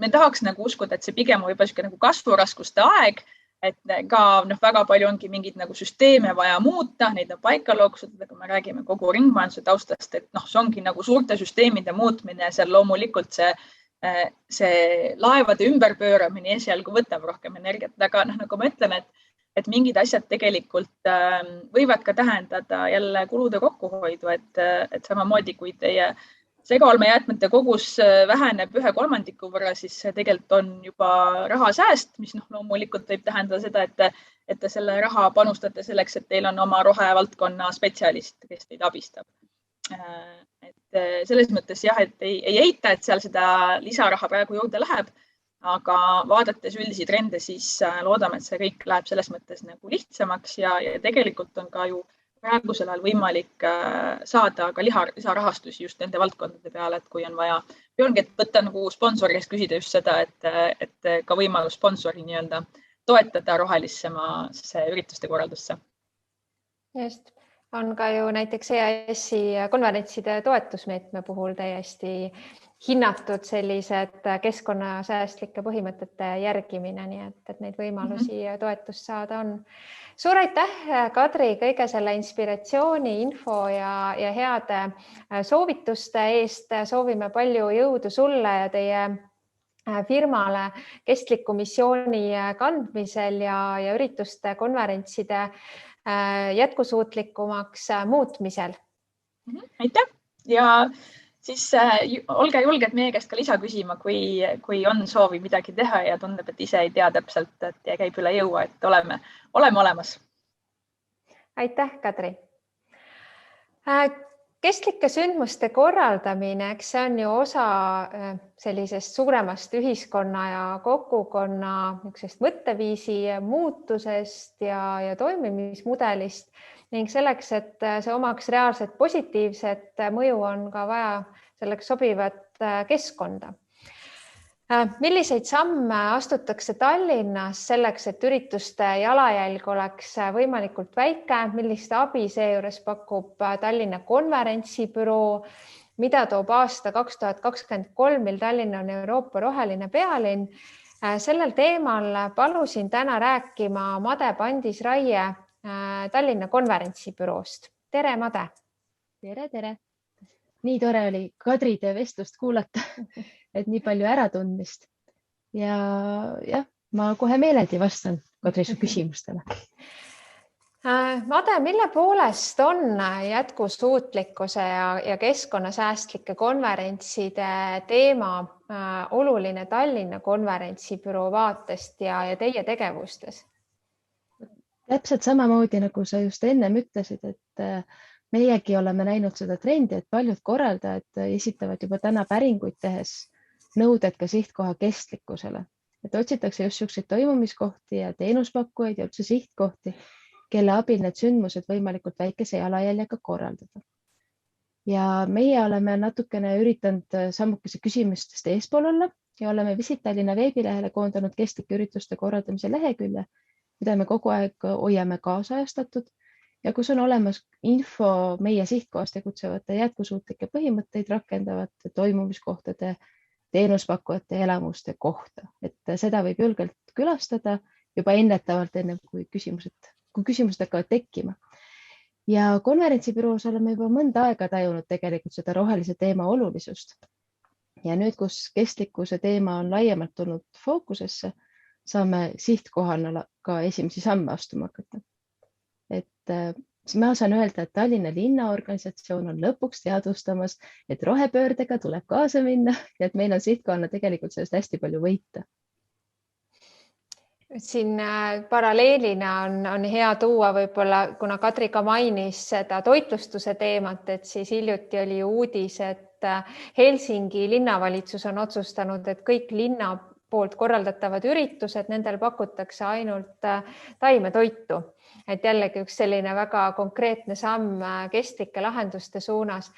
me tahaks nagu uskuda, et see pigem on võib-olla nagu kasvuraskuste aeg, et ka väga palju ongi mingid nagu süsteeme vaja muuta, neid on paika looksutada, kui me räägime kogu ringmajanduse taustast, et see ongi nagu suurte süsteemide muutmine ja seal loomulikult see laevade ümberpööramine esialgu võtab rohkem energiat, aga nagu ma ütlen, et mingid asjad tegelikult võivad ka tähendada jälle kulude kokkuhoidu, et samamoodi kui teie segaolmejäätmete kogus väheneb 1/3 võrra, siis see tegelikult on juba rahasääst, mis loomulikult võib tähendada seda, et te selle raha panustate selleks, et teil on oma rohevaldkonna spetsialist, kes teid abistab. Et selles mõttes jah, et ei eita, et seal seda lisaraha praegu juurde läheb, aga vaadates üldisi trende, siis loodame, et see kõik läheb selles mõttes nagu lihtsamaks ja tegelikult on ka ju praegusel ajal võimalik saada ka lisarahastusi just nende valdkondade peale, et kui on vaja, ongi, et võtta nagu sponsori käest küsida just seda, et ka võimalus sponsori nii-öelda toetada rohelissema ürituste korraldusse. Just. On ka ju näiteks EAS-i konverentside toetusmeetme puhul täiesti hinnatud sellised keskkonnasäästlike põhimõtete järgimine, nii et neid võimalusi toetust saada on. Suur aitäh, Kadri, kõige selle inspiratsiooni, info ja heade soovituste eest. Soovime palju jõudu sulle ja teie firmale kestliku missiooni kandmisel ja ürituste konverentside jätkusuutlikumaks muutmisel. Aitäh ja siis olge julged meie käest ka lisa küsima, kui on soovi midagi teha ja tundub, et ise ei tea täpselt, et käib üle jõua, et oleme olemas. Aitäh, Kadri. Kestlike sündmuste korraldamine, eks see on ju osa sellisest suuremast ühiskonna ja kogukonna niisugusest mõtteviisi muutusest ja toimimismudelist ning selleks, et see omaks reaalset positiivset mõju, on ka vaja selleks sobivat keskkonda. Milliseid samme astutakse Tallinnas selleks, et ürituste jalajälg oleks võimalikult väike, millist abi seejuures pakub Tallinna konverentsibüroo, mida toob aasta 2023, mil Tallinn on Euroopa roheline pealinn? Sellel teemal palusin täna rääkima Made Pandis-Raie Tallinna konverentsibüroost. Tere, Made! Tere! Nii tore oli Kadri teie vestlust kuulata, et nii palju äratundmist. Ja jah, ma kohe meeleldi vastan Kadri su küsimustele. Made, mille poolest on jätkusuutlikkuse ja keskkonnasäästlike konverentside teema oluline Tallinna konverentsibüroo vaatest ja teie tegevustes? Täpselt samamoodi, nagu sa just ennem ütlesid, et meiegi oleme näinud seda trendi, et paljud korraldajad esitavad juba täna päringuid tehes nõuded ka sihtkoha kestlikkusele. Et otsitakse just selliseid toimumiskohti ja teenuspakkujaid ja üldse sihtkohti, kelle abil need sündmused võimalikult väikese jalajäljega korraldada. Ja meie oleme natukene üritanud sammukese küsimustest eespool olla ja oleme Visit Tallinna veebilehele koondanud kestlike ürituste korraldamise lehekülje, mida me kogu aeg hoiame kaasajastatud ja kus on olemas info meie sihtkohas tegutsevate jätkusuutlike põhimõtteid rakendavate toimumiskohtade, teenuspakkujate ja elamuste kohta. Et seda võib julgelt külastada juba ennetavalt, enne kui küsimused hakkavad tekkima. Ja konverentsibüroos oleme juba mõnda aega tajunud tegelikult seda rohelise teema olulisust. Ja nüüd, kus kestlikkuse teema on laiemalt tulnud fookusesse, saame sihtkohana ka esimesi samme astuma hakata. Et ma saan öelda, et Tallinna linnaorganisatsioon on lõpuks teadvustamas, et rohepöördega tuleb kaasa minna ja et meil on sihtkohana tegelikult sellest hästi palju võita. Siin paralleelina on hea tuua võib-olla, kuna Kadri ka mainis seda toitlustuse teemat, et siis hiljuti oli uudis, et Helsingi linnavalitsus on otsustanud, et kõik linna poolt korraldatavad üritused, nendel pakutakse ainult taimetoitu. Et jällegi üks selline väga konkreetne samm kestlike lahenduste suunas.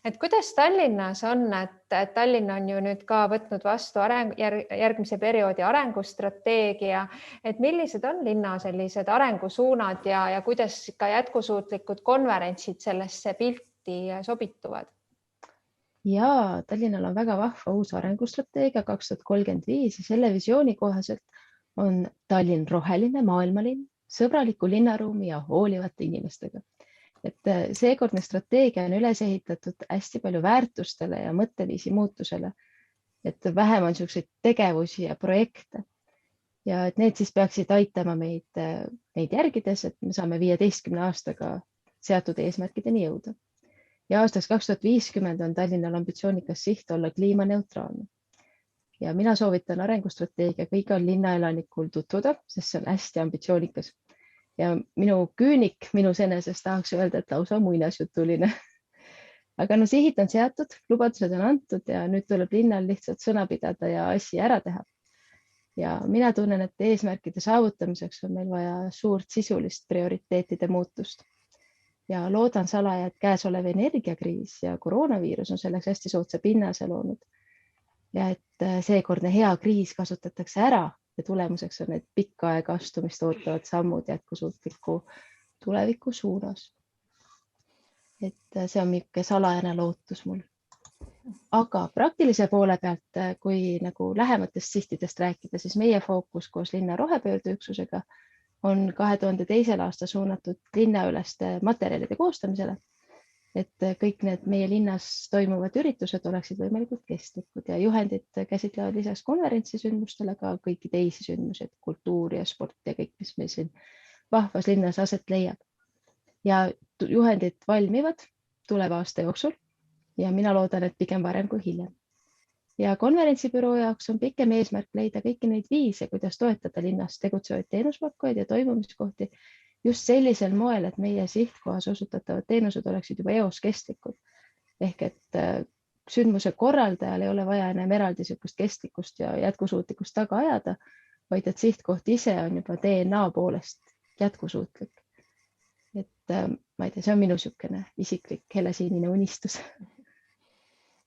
Et kuidas Tallinnas on, et Tallinn on ju nüüd ka võtnud vastu järgmise perioodi arengustrateegia, et millised on linna sellised arengusuunad ja kuidas ka jätkusuutlikud konverentsid sellesse pilti sobituvad? Ja Tallinnal on väga vahva uus arengustrateegia 2035 ja selle visiooni kohaselt on Tallinn roheline maailmalinn, sõbraliku linnaruumi ja hoolivate inimestega. Et seekordne strateegia on üles ehitatud hästi palju väärtustele ja mõtteviisi muutusele, et vähem on selliseid tegevusi ja projekte. Ja et need siis peaksid aitama meid järgides, et me saame 15 aastaga seatud eesmärkideni jõuda. Ja aastaks 2050 on Tallinnal ambitsioonikas siht olla kliimaneutraalne. Ja mina soovitan arengustrateegia kõigil linnaelanikul tutvuda, sest see on hästi ambitsioonikas. Ja minu küünik minus enesest tahaks öelda, et lausa muinasjutuline. Aga sihid on seatud, lubadused on antud ja nüüd tuleb linnal lihtsalt sõna pidada ja asja ära teha. Ja mina tunnen, et eesmärkide saavutamiseks on meil vaja suurt sisulist prioriteetide muutust. Ja loodan salaja, et käesolev energiakriis ja koroonaviirus on selleks hästi soodsa pinnase loonud. Ja et seekordne hea kriis kasutatakse ära ja tulemuseks on need pikka aega astumist ootavad sammud jätkusuutliku tuleviku suunas. Et see on mingi salajane lootus mul. Aga praktilise poole pealt, kui nagu lähematest sihtidest rääkida, siis meie fookus koos linna rohepöördeüksusega on 2002. aasta suunatud linnaüleste materjalide koostamisele, et kõik need meie linnas toimuvad üritused oleksid võimalikult kestlikud ja juhendid käsitlevad lisaks konverentsisündmustele ka kõiki teisi sündmusi, kultuuri ja sporti ja kõik, mis meil siin vahvas linnas aset leiab. Ja juhendid valmivad tuleva aasta jooksul ja mina loodan, et pigem varem kui hiljem. Ja konverentsibüroo jaoks on pikem eesmärk leida kõiki neid viise, kuidas toetada linnas tegutsevaid teenuspakkujaid ja toimumiskohti just sellisel moel, et meie sihtkohas osutatavad teenused oleksid juba eos kestlikud. ehk et sündmuse korraldajal ei ole vaja enam eraldi niisugust kestlikkust ja jätkusuutlikkust taga ajada, vaid et sihtkoht ise on juba DNA poolest jätkusuutlik. Et ma ei tea, see on minu niisugune isiklik helesiinine unistus.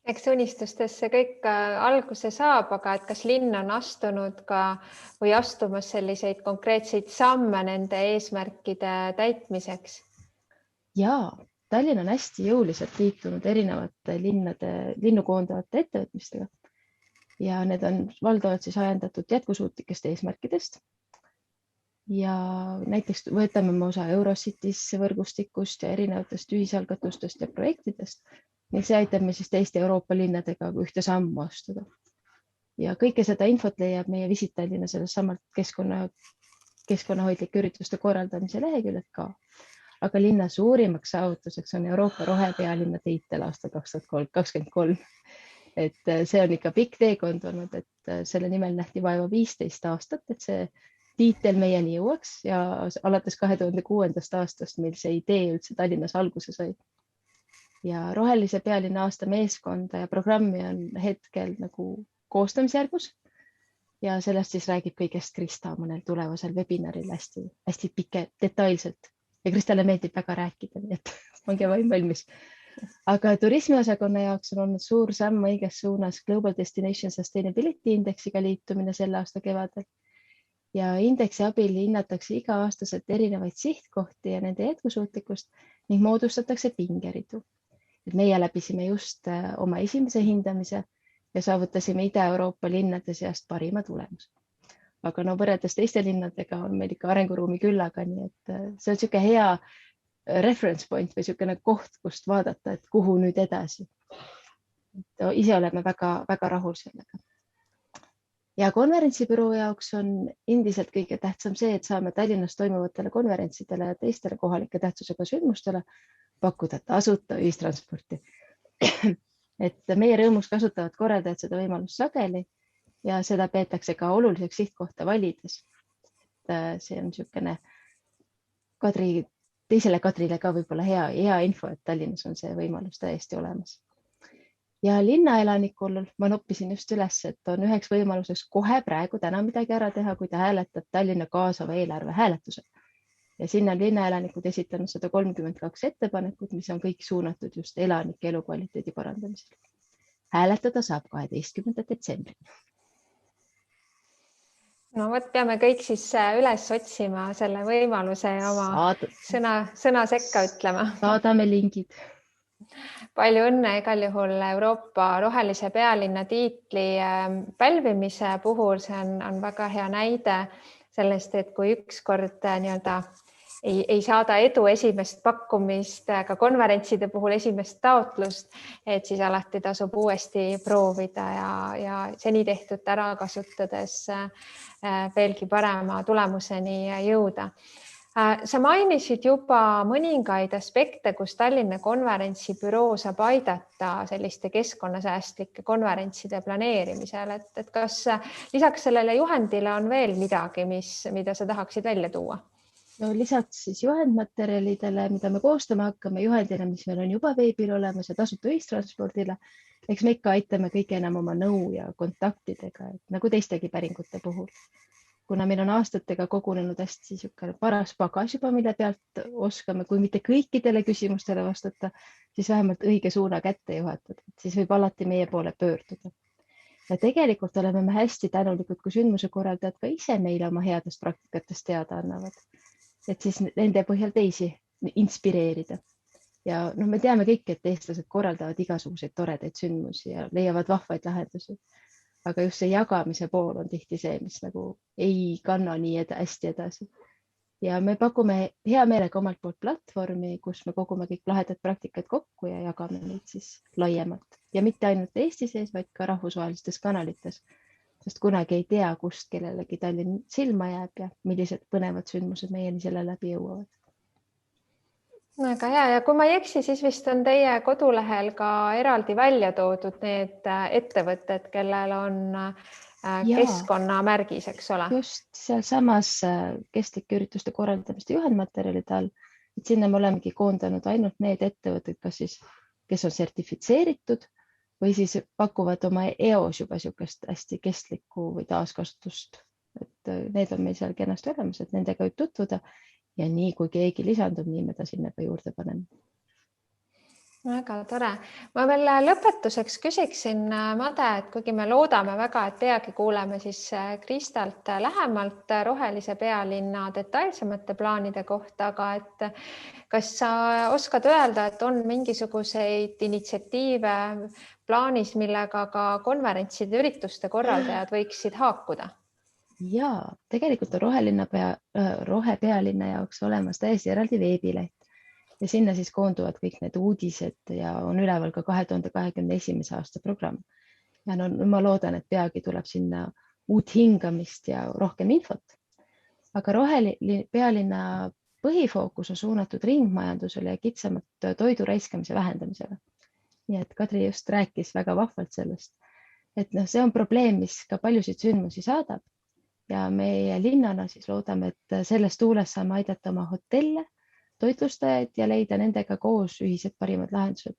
Eks unistustest see kõik alguse saab, aga et kas linn on astunud ka või astumas selliseid konkreetseid samme nende eesmärkide täitmiseks? Jaa, Tallinn on hästi jõuliselt liitunud erinevate linnu koondavate ettevõtmistega ja need on valdavalt siis ajendatud jätkusuutlikest eesmärkidest. Ja näiteks võtame me osa Eurocities võrgustikust ja erinevatest ühisalgatustest ja projektidest. Nii see aitab me siis teiste Euroopa linnadega ühte sammu astuda. Ja kõike seda infot leiab meie Visit Tallinna selles samalt keskkonnahoidlike ürituste korraldamise leheküljed ka. Aga linna suurimaks saavutuseks on Euroopa rohepealinna tiitel aastal 2023. Et see on ikka pikk teekond olnud, et selle nimel nähti vaeva 15 aastat, et see tiitel meieni jõuaks ja alates 2006. aastast meil see idee üldse Tallinnas alguse sai. Ja rohelise pealinna aasta meeskonda ja programmi on hetkel nagu koostamisjärgus ja sellest siis räägib kõigest Krista mõnel tulevasel webinaril hästi pike detailselt. Ja Kristale meeldib väga rääkida, nii et ongi valmis. Aga turismiosakonna jaoks on olnud suur samm õiges suunas Global Destination Sustainability indeksiga liitumine selle aasta kevadel. Ja indeksi abil hinnatakse iga-aastaselt erinevaid sihtkohti ja nende jätkusuutlikkust ning moodustatakse pingeridu. Et meie läbisime just oma esimese hindamise ja saavutasime Ida-Euroopa linnade seast parima tulemuse. Aga no võrreldes teiste linnadega on meil ikka arenguruumi küllaga, nii et see on niisugune hea reference point või niisugune koht, kust vaadata, et kuhu nüüd edasi. Ise oleme väga rahul sellega. Ja konverentsibüroo jaoks on endiselt kõige tähtsam see, et saame Tallinnas toimuvatele konverentsidele ja teistele kohalike tähtsusega sündmustele pakkuda tasuta ühistransporti. Et meie rõõmuks kasutavad korraldajad seda võimalust sageli ja seda peetakse ka oluliseks sihtkohta valides. See on niisugune teisele Kadrile ka võib-olla hea info, et Tallinnas on see võimalus täiesti olemas. Ja linnaelanikul ma noppisin just üles, et on üheks võimaluseks kohe praegu täna midagi ära teha, kui ta hääletab Tallinna kaasava eelarve hääletusel. Ja sinna on linnaelanikud esitanud 132 ettepanekut, mis on kõik suunatud just elanike elukvaliteedi parandamisel. Hääletada saab 12. detsembri. No võt, peame kõik siis üles otsima selle võimaluse ja oma sõna sekka ütlema. Saadame lingid. Palju õnne igal juhul Euroopa rohelise pealinna tiitli pälvimise puhul. See on väga hea näide sellest, et kui ükskord nii-öelda ei saada edu esimest pakkumist, ka konverentside puhul esimest taotlust, et siis alati tasub uuesti proovida ja seni tehtud ära kasutades veelgi parema tulemuseni jõuda. Sa mainisid juba mõningaid aspekte, kus Tallinna konverentsibüroo saab aidata selliste keskkonnasäästlike konverentside planeerimisel. Et kas lisaks sellele juhendile on veel midagi, mida sa tahaksid välja tuua? No lisaks siis juhendmaterjalidele, mida me koostama hakkame, juhendile, mis meil on juba veebil olemas ja tasuta ühistranspordile, eks me ikka aitame kõige enam oma nõu ja kontaktidega, nagu teistegi päringute puhul. Kuna meil on aastatega kogunenud hästi paras pagas juba, mille pealt oskame, kui mitte kõikidele küsimustele vastata, siis vähemalt õige suuna kätte juhatada, siis võib alati meie poole pöörduda. Ja tegelikult oleme me hästi tänulikud, kui sündmuse korraldajad ka ise meile oma headest praktikatest teada annavad, et siis nende põhjal teisi inspireerida. Ja me teame kõik, et eestlased korraldavad igasuguseid toredaid sündmusi ja leiavad vahvaid lahendusi. Aga just see jagamise pool on tihti see, mis nagu ei kanna nii hästi edasi. Ja me pakume hea meelega omalt poolt platvormi, kus me kogume kõik lahedad praktikad kokku ja jagame neid siis laiemalt. Ja mitte ainult Eesti sees, vaid ka rahvusvahelistes kanalites. Sest kunagi ei tea, kust kellelegi Tallinn silma jääb ja millised põnevad sündmused meieni selle läbi jõuavad. Väga hea ja kui ma ei eksi, siis vist on teie kodulehel ka eraldi välja toodud need ettevõtted, kellel on keskkonnamärgis, eks ole? Just seal samas kestlike ürituste korraldamiste juhendmaterjalide all, et sinna me olemegi koondanud ainult need ettevõtted, kas siis kes on sertifitseeritud või siis pakuvad oma eos juba niisugust hästi kestlikku või taaskasutust. Et need on meil seal kenasti olemas, et nendega võib tutvuda ja nii kui keegi lisandub, nii me ta sinna ka juurde paneme. Väga tore. Ma veel lõpetuseks küsiksin, Made, et kuigi me loodame väga, et peagi kuuleme siis Kristalt lähemalt rohelise pealinna detailsemate plaanide kohta, aga et kas sa oskad öelda, et on mingisuguseid initsiatiive plaanis, millega ka konverentside ürituste korraldajad võiksid haakuda? Ja tegelikult on rohepealinna jaoks olemas täiesti eraldi veebileht ja sinna siis koonduvad kõik need uudised ja on üleval ka 2021. aasta programm. Ja no, ma loodan, et peagi tuleb sinna uut hingamist ja rohkem infot. Aga rohepealinna põhifookus on suunatud ringmajandusele ja kitsamalt toidu raiskamise vähendamisele. Nii et Kadri just rääkis väga vahvalt sellest, et see on probleem, mis ka paljusid sündmusi saadab. Ja meie linnana siis loodame, et selles tuules saame aidata oma hotelle, toitlustajaid ja leida nendega koos ühised parimad lahendused.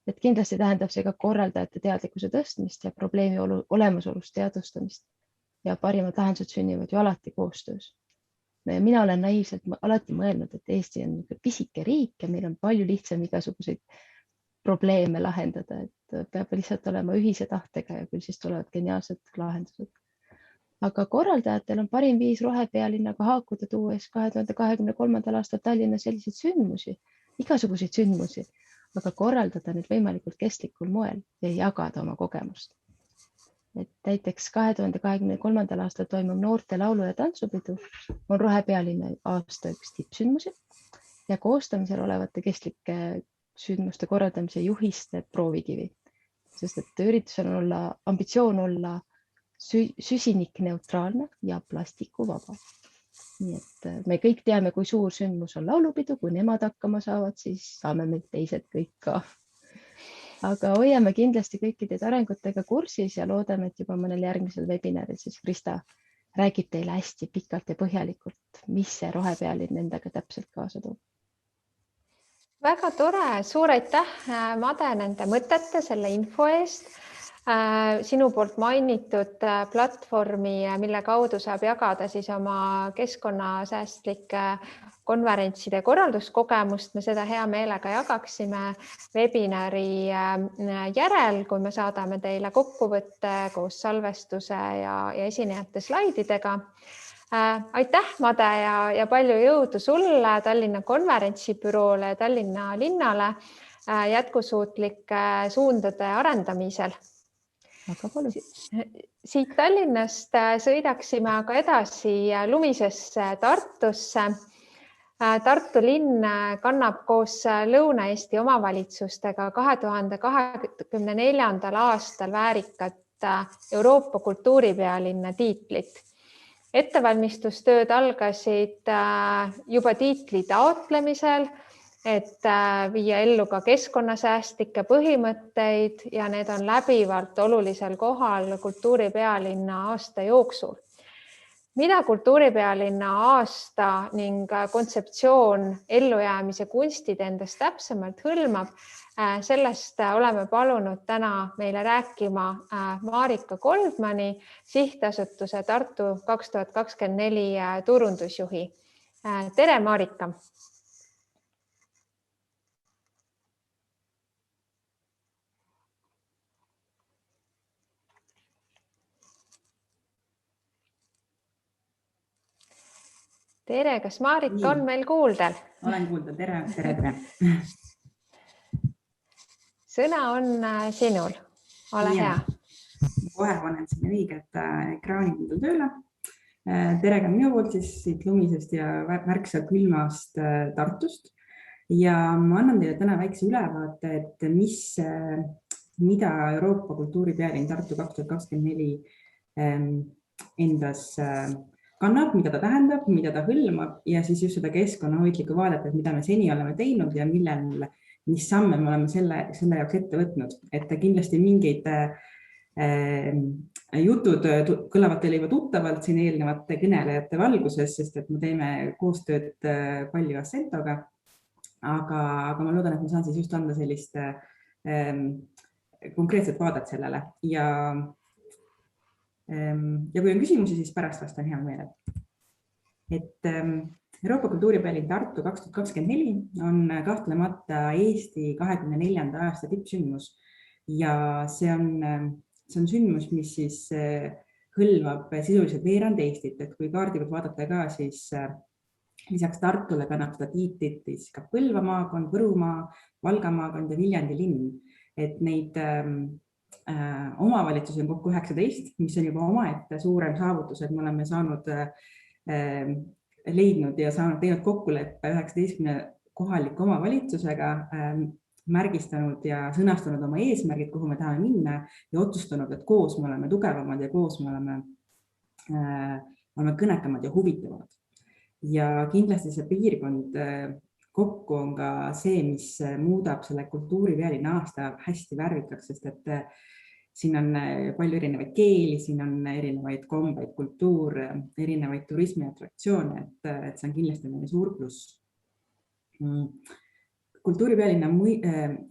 Et kindlasti tähendab see ka korraldajate teadlikkuse tõstmist ja probleemi olemasolust teadvustamist ja parimad lahendused sünnivad ju alati koostöös. Mina olen naiivselt alati mõelnud, et Eesti on pisike riik ja meil on palju lihtsam igasuguseid probleeme lahendada, et peab lihtsalt olema ühise tahtega ja küll siis tulevad geniaalsed lahendused. Aga korraldajatel on parim viis rohepealinnaga haakuda tuues 2023. aastal Tallinna selliseid sündmusi, igasuguseid sündmusi, aga korraldada need võimalikult kestlikul moel ja jagada oma kogemust. Et näiteks 2023. aastal toimub noorte laulu- ja tantsupidu on rohepealinna aasta üks tippsündmusi ja koostamisel olevate kestlike sündmuste korraldamise juhiste proovikivi, sest et üritusel on ambitsioon olla süsinikneutraalne ja plastikuvaba. Nii et me kõik teame, kui suur sündmus on laulupidu, kui nemad hakkama saavad, siis saame me teised kõik ka. Aga hoiame kindlasti kõikide arengutega kursis ja loodame, et juba mõnel järgmisel webinaril siis Krista räägib teile hästi pikalt ja põhjalikult, mis see rohepealinn endaga täpselt kaasa toob. Väga tore, suur aitäh, Made, nende mõtete, selle info eest. Sinu poolt mainitud platvormi, mille kaudu saab jagada siis oma keskkonnasäästlike konverentside korralduskogemust. Me seda hea meelega jagaksime webinari järel, kui me saadame teile kokkuvõtte koos salvestuse ja esinejate slaididega. Aitäh, Made, ja palju jõudu sulle, Tallinna konverentsibüroole, Tallinna linnale jätkusuutlike suundade arendamisel. Siit Tallinnast sõidaksime aga edasi lumisesse Tartusse. Tartu linn kannab koos Lõuna-Eesti omavalitsustega 2024. aastal väärikat Euroopa kultuuripealinna tiitlit. Ettevalmistustööd algasid juba tiitli taotlemisel, et viia ellu ka keskkonnasäästlikke põhimõtteid ja need on läbivalt olulisel kohal kultuuripealinna aasta jooksul. Mida kultuuripealinna aasta ning kontseptsioon ellujäämise kunstid endast täpsemalt hõlmab, sellest oleme palunud täna meile rääkima Marika Goldmani, sihtasutuse Tartu 2024 turundusjuhi. Tere, Marika! Tere, kas Marika on meil kuuldel? Olen kuuldel, tere. Sõna on sinul, ole hea. Kohe panen sinna õiget ekraani tööle. Tere ka minu poolt siit lumisest ja märksa külmast Tartust. Ja ma annan teile täna väikse ülevaate, et mida Euroopa kultuuripealinn Tartu 2024 endas kannab, mida ta tähendab, mida ta hõlmab ja siis just seda keskkonnahoidlikku vaadet, et mida me seni oleme teinud ja mis samme me oleme selle jaoks ette võtnud. Et kindlasti mingeid jutud kõlavad teile juba tuttavalt siin eelnevate kõnelejate valguses, sest et me teeme koostööd palju Ascentoga aga ma loodan, et ma saan siis just anda sellist konkreetset vaadet sellele ja kui on küsimusi, siis pärast vastan hea meelel. Et Euroopa kultuuripealinn Tartu 2024 on kahtlemata Eesti 24. aasta tippsündmus ja see on sündmus, mis siis hõlmab sisuliselt veerand Eestit, et kui kaardi pealt vaadata ka, siis lisaks Tartule kannab seda tiitlit ka Põlva maakond, Võrumaa, Valga maakond ja Viljandi linn. Et neid omavalitsusi on kokku 19, mis on juba omaette suurem saavutus, et me oleme saanud leidnud ja teinud kokkuleppe 19 kohaliku omavalitsusega, märgistanud ja sõnastanud oma eesmärgid, kuhu me tahame minna ja otsustanud, et koos me oleme tugevamad ja koos me oleme kõnekamad ja huvitavad. Ja kindlasti see piirkond kokku on ka see, mis muudab selle kultuuripealinna aasta hästi värvikaks, sest et siin on palju erinevaid keeli, siin on erinevaid kombeid, kultuur, erinevaid turismiatraktsioone, et see on kindlasti meie suur pluss. Kultuuripealinna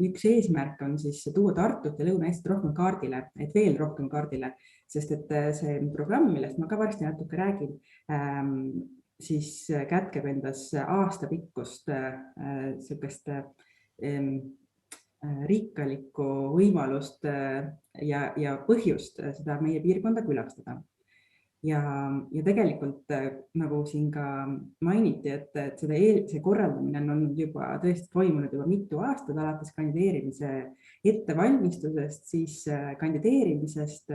üks eesmärk on siis tuua Tartut ja Lõuna-Eestit rohkem kaardile, et veel rohkem kaardile, sest et see programm, millest ma ka varsti natuke räägin, siis kätkeb endas aastapikkust sellist rikkalikku võimalust ja põhjust seda meie piirkonda külastada. Ja tegelikult, nagu siin ka mainiti, et see korraldamine on olnud juba tõesti toimunud juba mitu aastat, alates kandideerimise ettevalmistusest, siis kandideerimisest,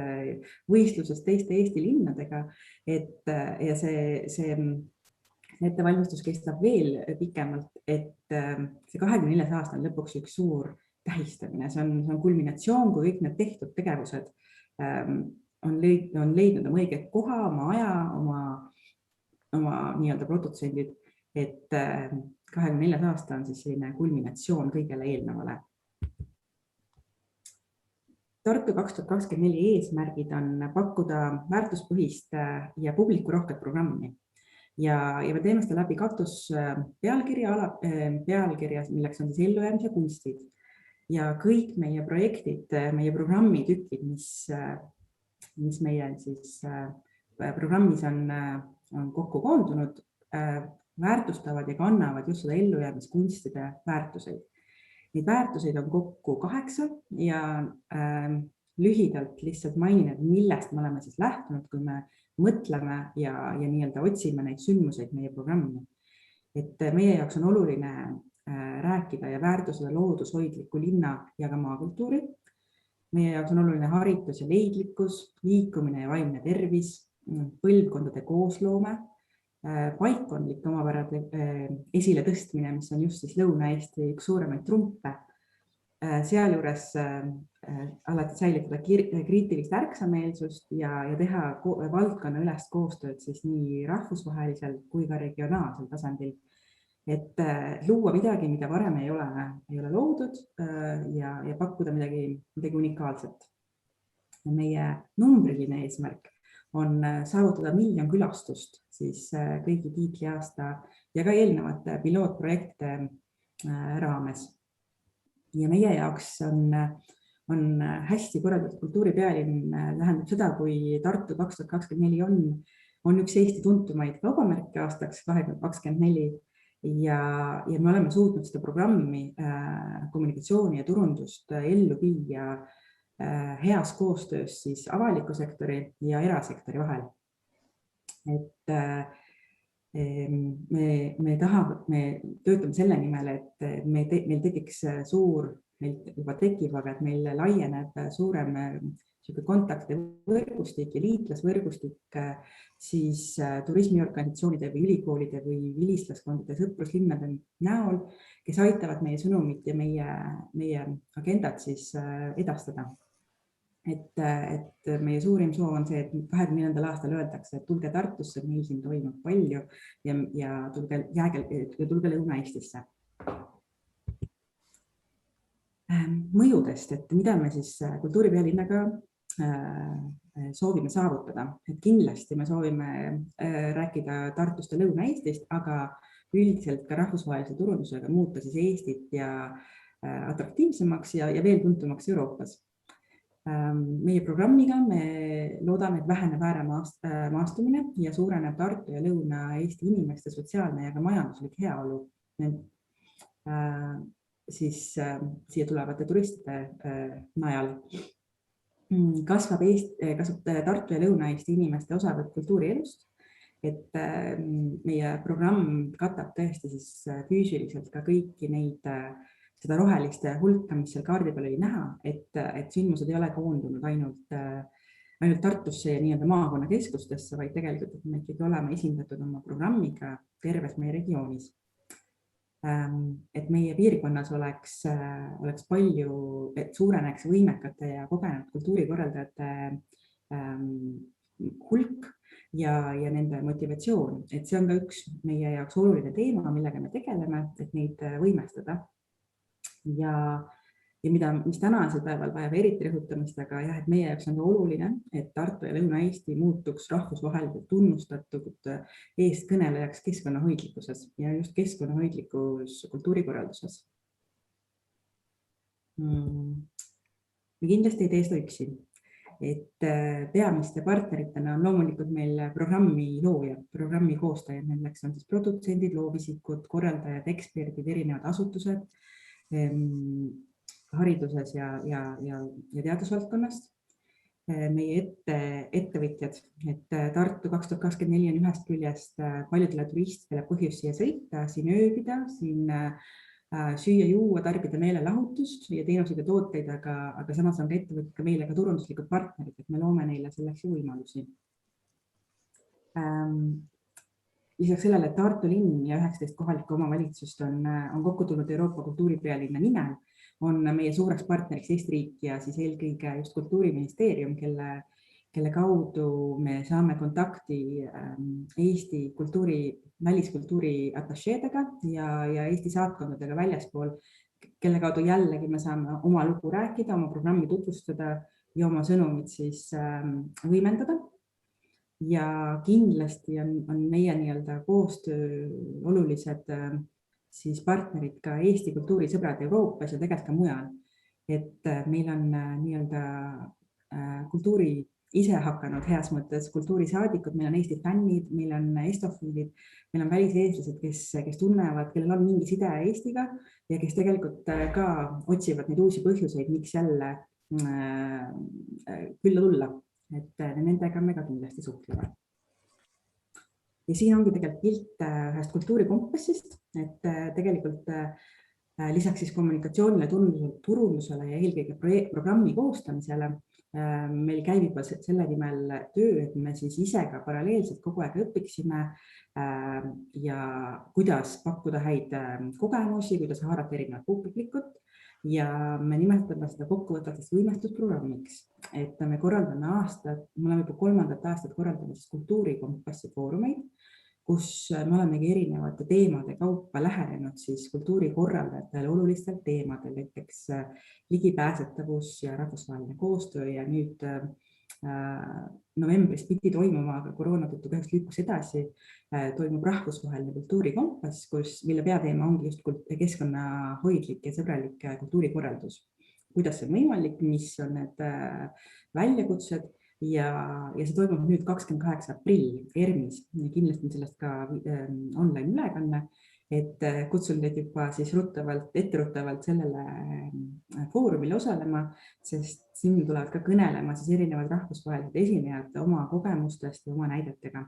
võistlusest teiste Eesti linnadega, ja see ettevalmistus kestab veel pikemalt, et see 24 aasta on lõpuks üks suur tähistamine, see on kulminatsioon, kui kõik need tehtud tegevused on leidnud oma õige koha, oma aja, oma nii-öelda produtsendid, et 24 aasta on siis selline kulminatsioon kõigele eelnevale. Tartu 2024 eesmärgid on pakkuda väärtuspõhist ja publikurohket programmi ja me teeme seda läbi katuspealkirja, milleks on siis ellujäämise kunstid ja kõik meie projektid, meie programmitükid, mis meie siis programmis on kokku koondunud, väärtustavad ja kannavad just seda ellujäämiskunstide väärtuseid. Neid väärtuseid on kokku 8 ja lühidalt lihtsalt mainin, et millest me oleme siis lähtunud, kui me mõtleme ja nii-öelda otsime neid sündmuseid meie programmi. Et meie jaoks on oluline rääkida ja väärtustada loodushoidliku linna ja ka maakultuuri. Meie jaoks on oluline haritus ja leidlikkus, liikumine ja vaimne tervis, põlvkondade koosloome, paikkondlik omapärade esile tõstmine, mis on just siis Lõuna-Eesti üks suuremaid trumpe. Sealjuures alati säilitada kriitilist ärksameelsust ja teha valdkonna ülest koostööd siis nii rahvusvahelisel kui ka regionaalsel tasandil. Et luua midagi, mida varem ei ole loodud ja pakkuda midagi unikaalset. Meie numbriline eesmärk on saavutada 1 000 000 külastust siis kõigi tiitliaasta ja ka eelnevate pilootprojektide raames. Ja meie jaoks on hästi korraldatud kultuuripealinn tähendab seda, kui Tartu 2024 on üks Eesti tuntumaid kaubamärke aastaks 2024 ja me oleme suutnud seda programmi, kommunikatsiooni ja turundust ellu viia heas koostöös siis avaliku sektori ja erasektori vahel. Et me töötame selle nimel, et meil tekiks meil juba tekib, aga et meil laieneb suurem kontaktide võrgustik ja liitlasvõrgustik siis turismiorganisatsioonide või ülikoolide või vilistlaskondade sõpruslinnade näol, kes aitavad meie sõnumit ja meie agendat siis edastada. Et meie suurim soov on see, et 24. aastal öeldakse, et tulge Tartusse, meil siin toimub palju ja tulge Lõuna-Eestisse. Mõjudest, et mida me siis kultuuripealinnaga soovime saavutada. Et kindlasti me soovime rääkida Tartust ja Lõuna-Eestist, aga üldiselt ka rahvusvahelise turundusega muuta siis Eestit ja atraktiivsemaks ja veel tuntumaks Euroopas. Meie programmiga me loodame, et väheneb ääremaastumine ja suureneb Tartu ja Lõuna-Eesti inimeste sotsiaalne ja ka majanduslik heaolu siis siia tulevate turistide najal. Kasvab Tartu ja Lõuna-Eesti inimeste osavõtt kultuurielust, et meie programm katab tõesti siis füüsiliselt ka kõiki neid seda roheliste hulka, mis seal kaardi peal oli näha, et sündmused ei ole koondunud ainult Tartusse ja nii-öelda maakonna keskustesse, vaid tegelikult, et me ikkagi oleme esindatud oma programmiga terves meie regioonis. Et meie piirkonnas oleks palju, et suureneks võimekate ja kogenud kultuurikorraldajate hulk ja nende motivatsioon. Et see on ka üks meie jaoks oluline teema, millega me tegeleme, et neid võimestada. Ja mis tänasel päeval vajab eriti rõhutamist, aga jah, et meie jaoks on oluline, et Tartu ja Lõuna-Eesti muutuks rahvusvaheliselt tunnustatud eestkõnelejaks keskkonnahoidlikkuses ja just keskkonnahoidlikus kultuurikorralduses. Me kindlasti ei tee seda üksi, et peamiste partneritena on loomulikult meil programmi looja, programmi koostajad, nendeks on siis produtsendid, loovisikud, korraldajad, eksperdid, erinevad asutused, hariduses ja teadusvaldkonnast. Meie ettevõtjad, et Tartu 2024 on ühest küljest paljudele turistidele põhjus siia sõita, siin ööbida, siin süüa, juua, tarbida meelelahutust ja teenuseid ja tooteid, aga samas on ka ettevõtjad ka meile ka turunduslikud partnerid, et me loome neile selleks võimalusi. Lisaks sellele, et Tartu linn ja 19 kohalikku omavalitsust on kokku tulnud Euroopa kultuuripealinna nimel, on meie suureks partneriks Eesti riik ja siis eelkõige just Kultuuriministeerium, kelle kaudu me saame kontakti Eesti väliskultuuri atašeedega ja Eesti saatkondadega väljaspool, kelle kaudu jällegi me saame oma lugu rääkida, oma programmi tutvustada ja oma sõnumit siis võimendada. Ja kindlasti on meie nii-öelda koostöö olulised siis partnerid ka Eesti kultuurisõbrad Euroopas ja tegelikult ka mujal. Et meil on nii-öelda kultuuri ise hakanud heas mõttes kultuurisaadikud, meil on Eesti fännid, meil on estofiilid, meil on väliseestlased, kes tunnevad, kellel on mingi side Eestiga ja kes tegelikult ka otsivad neid uusi põhjuseid, miks jälle külla tulla. Et nendega me ka kindlasti suhtleme. Ja siin ongi tegelikult pilt ühest kultuurikompassist, et tegelikult lisaks siis kommunikatsioonile, turundusele ja eelkõige programmi koostamisele meil käib juba selle nimel töö, et me siis ise ka paralleelselt kogu aeg õpiksime ja kuidas pakkuda häid kogemusi, kuidas haarata erinevad publikut. Ja me nimetame seda kokkuvõtvatest võimestusprogrammiks, et me korraldame me oleme juba 3. aastat korraldamas kultuurikompassi foorumeid, kus me olemegi erinevate teemade kaupa lähenenud siis kultuurikorraldajatele olulistel teemadel, näiteks ligipääsetavus ja rahvusvaheline koostöö ja nüüd novembris pidi toimuma, aga koroona tõttu kahjuks lükkus edasi, toimub rahvusvaheline kultuurikompass, mille peateema ongi just keskkonnahoidlik ja sõbralik kultuurikorraldus. Kuidas see on võimalik, mis on need väljakutsed ja see toimub nüüd 28. aprill ERMis. Kindlasti on sellest ka online ülekanne, et kutsun teid juba siis etteruttavalt sellele foorumile osalema, sest siin tulevad ka kõnelema siis erinevad rahvusvahelised esinejad oma kogemustest ja oma näidetega.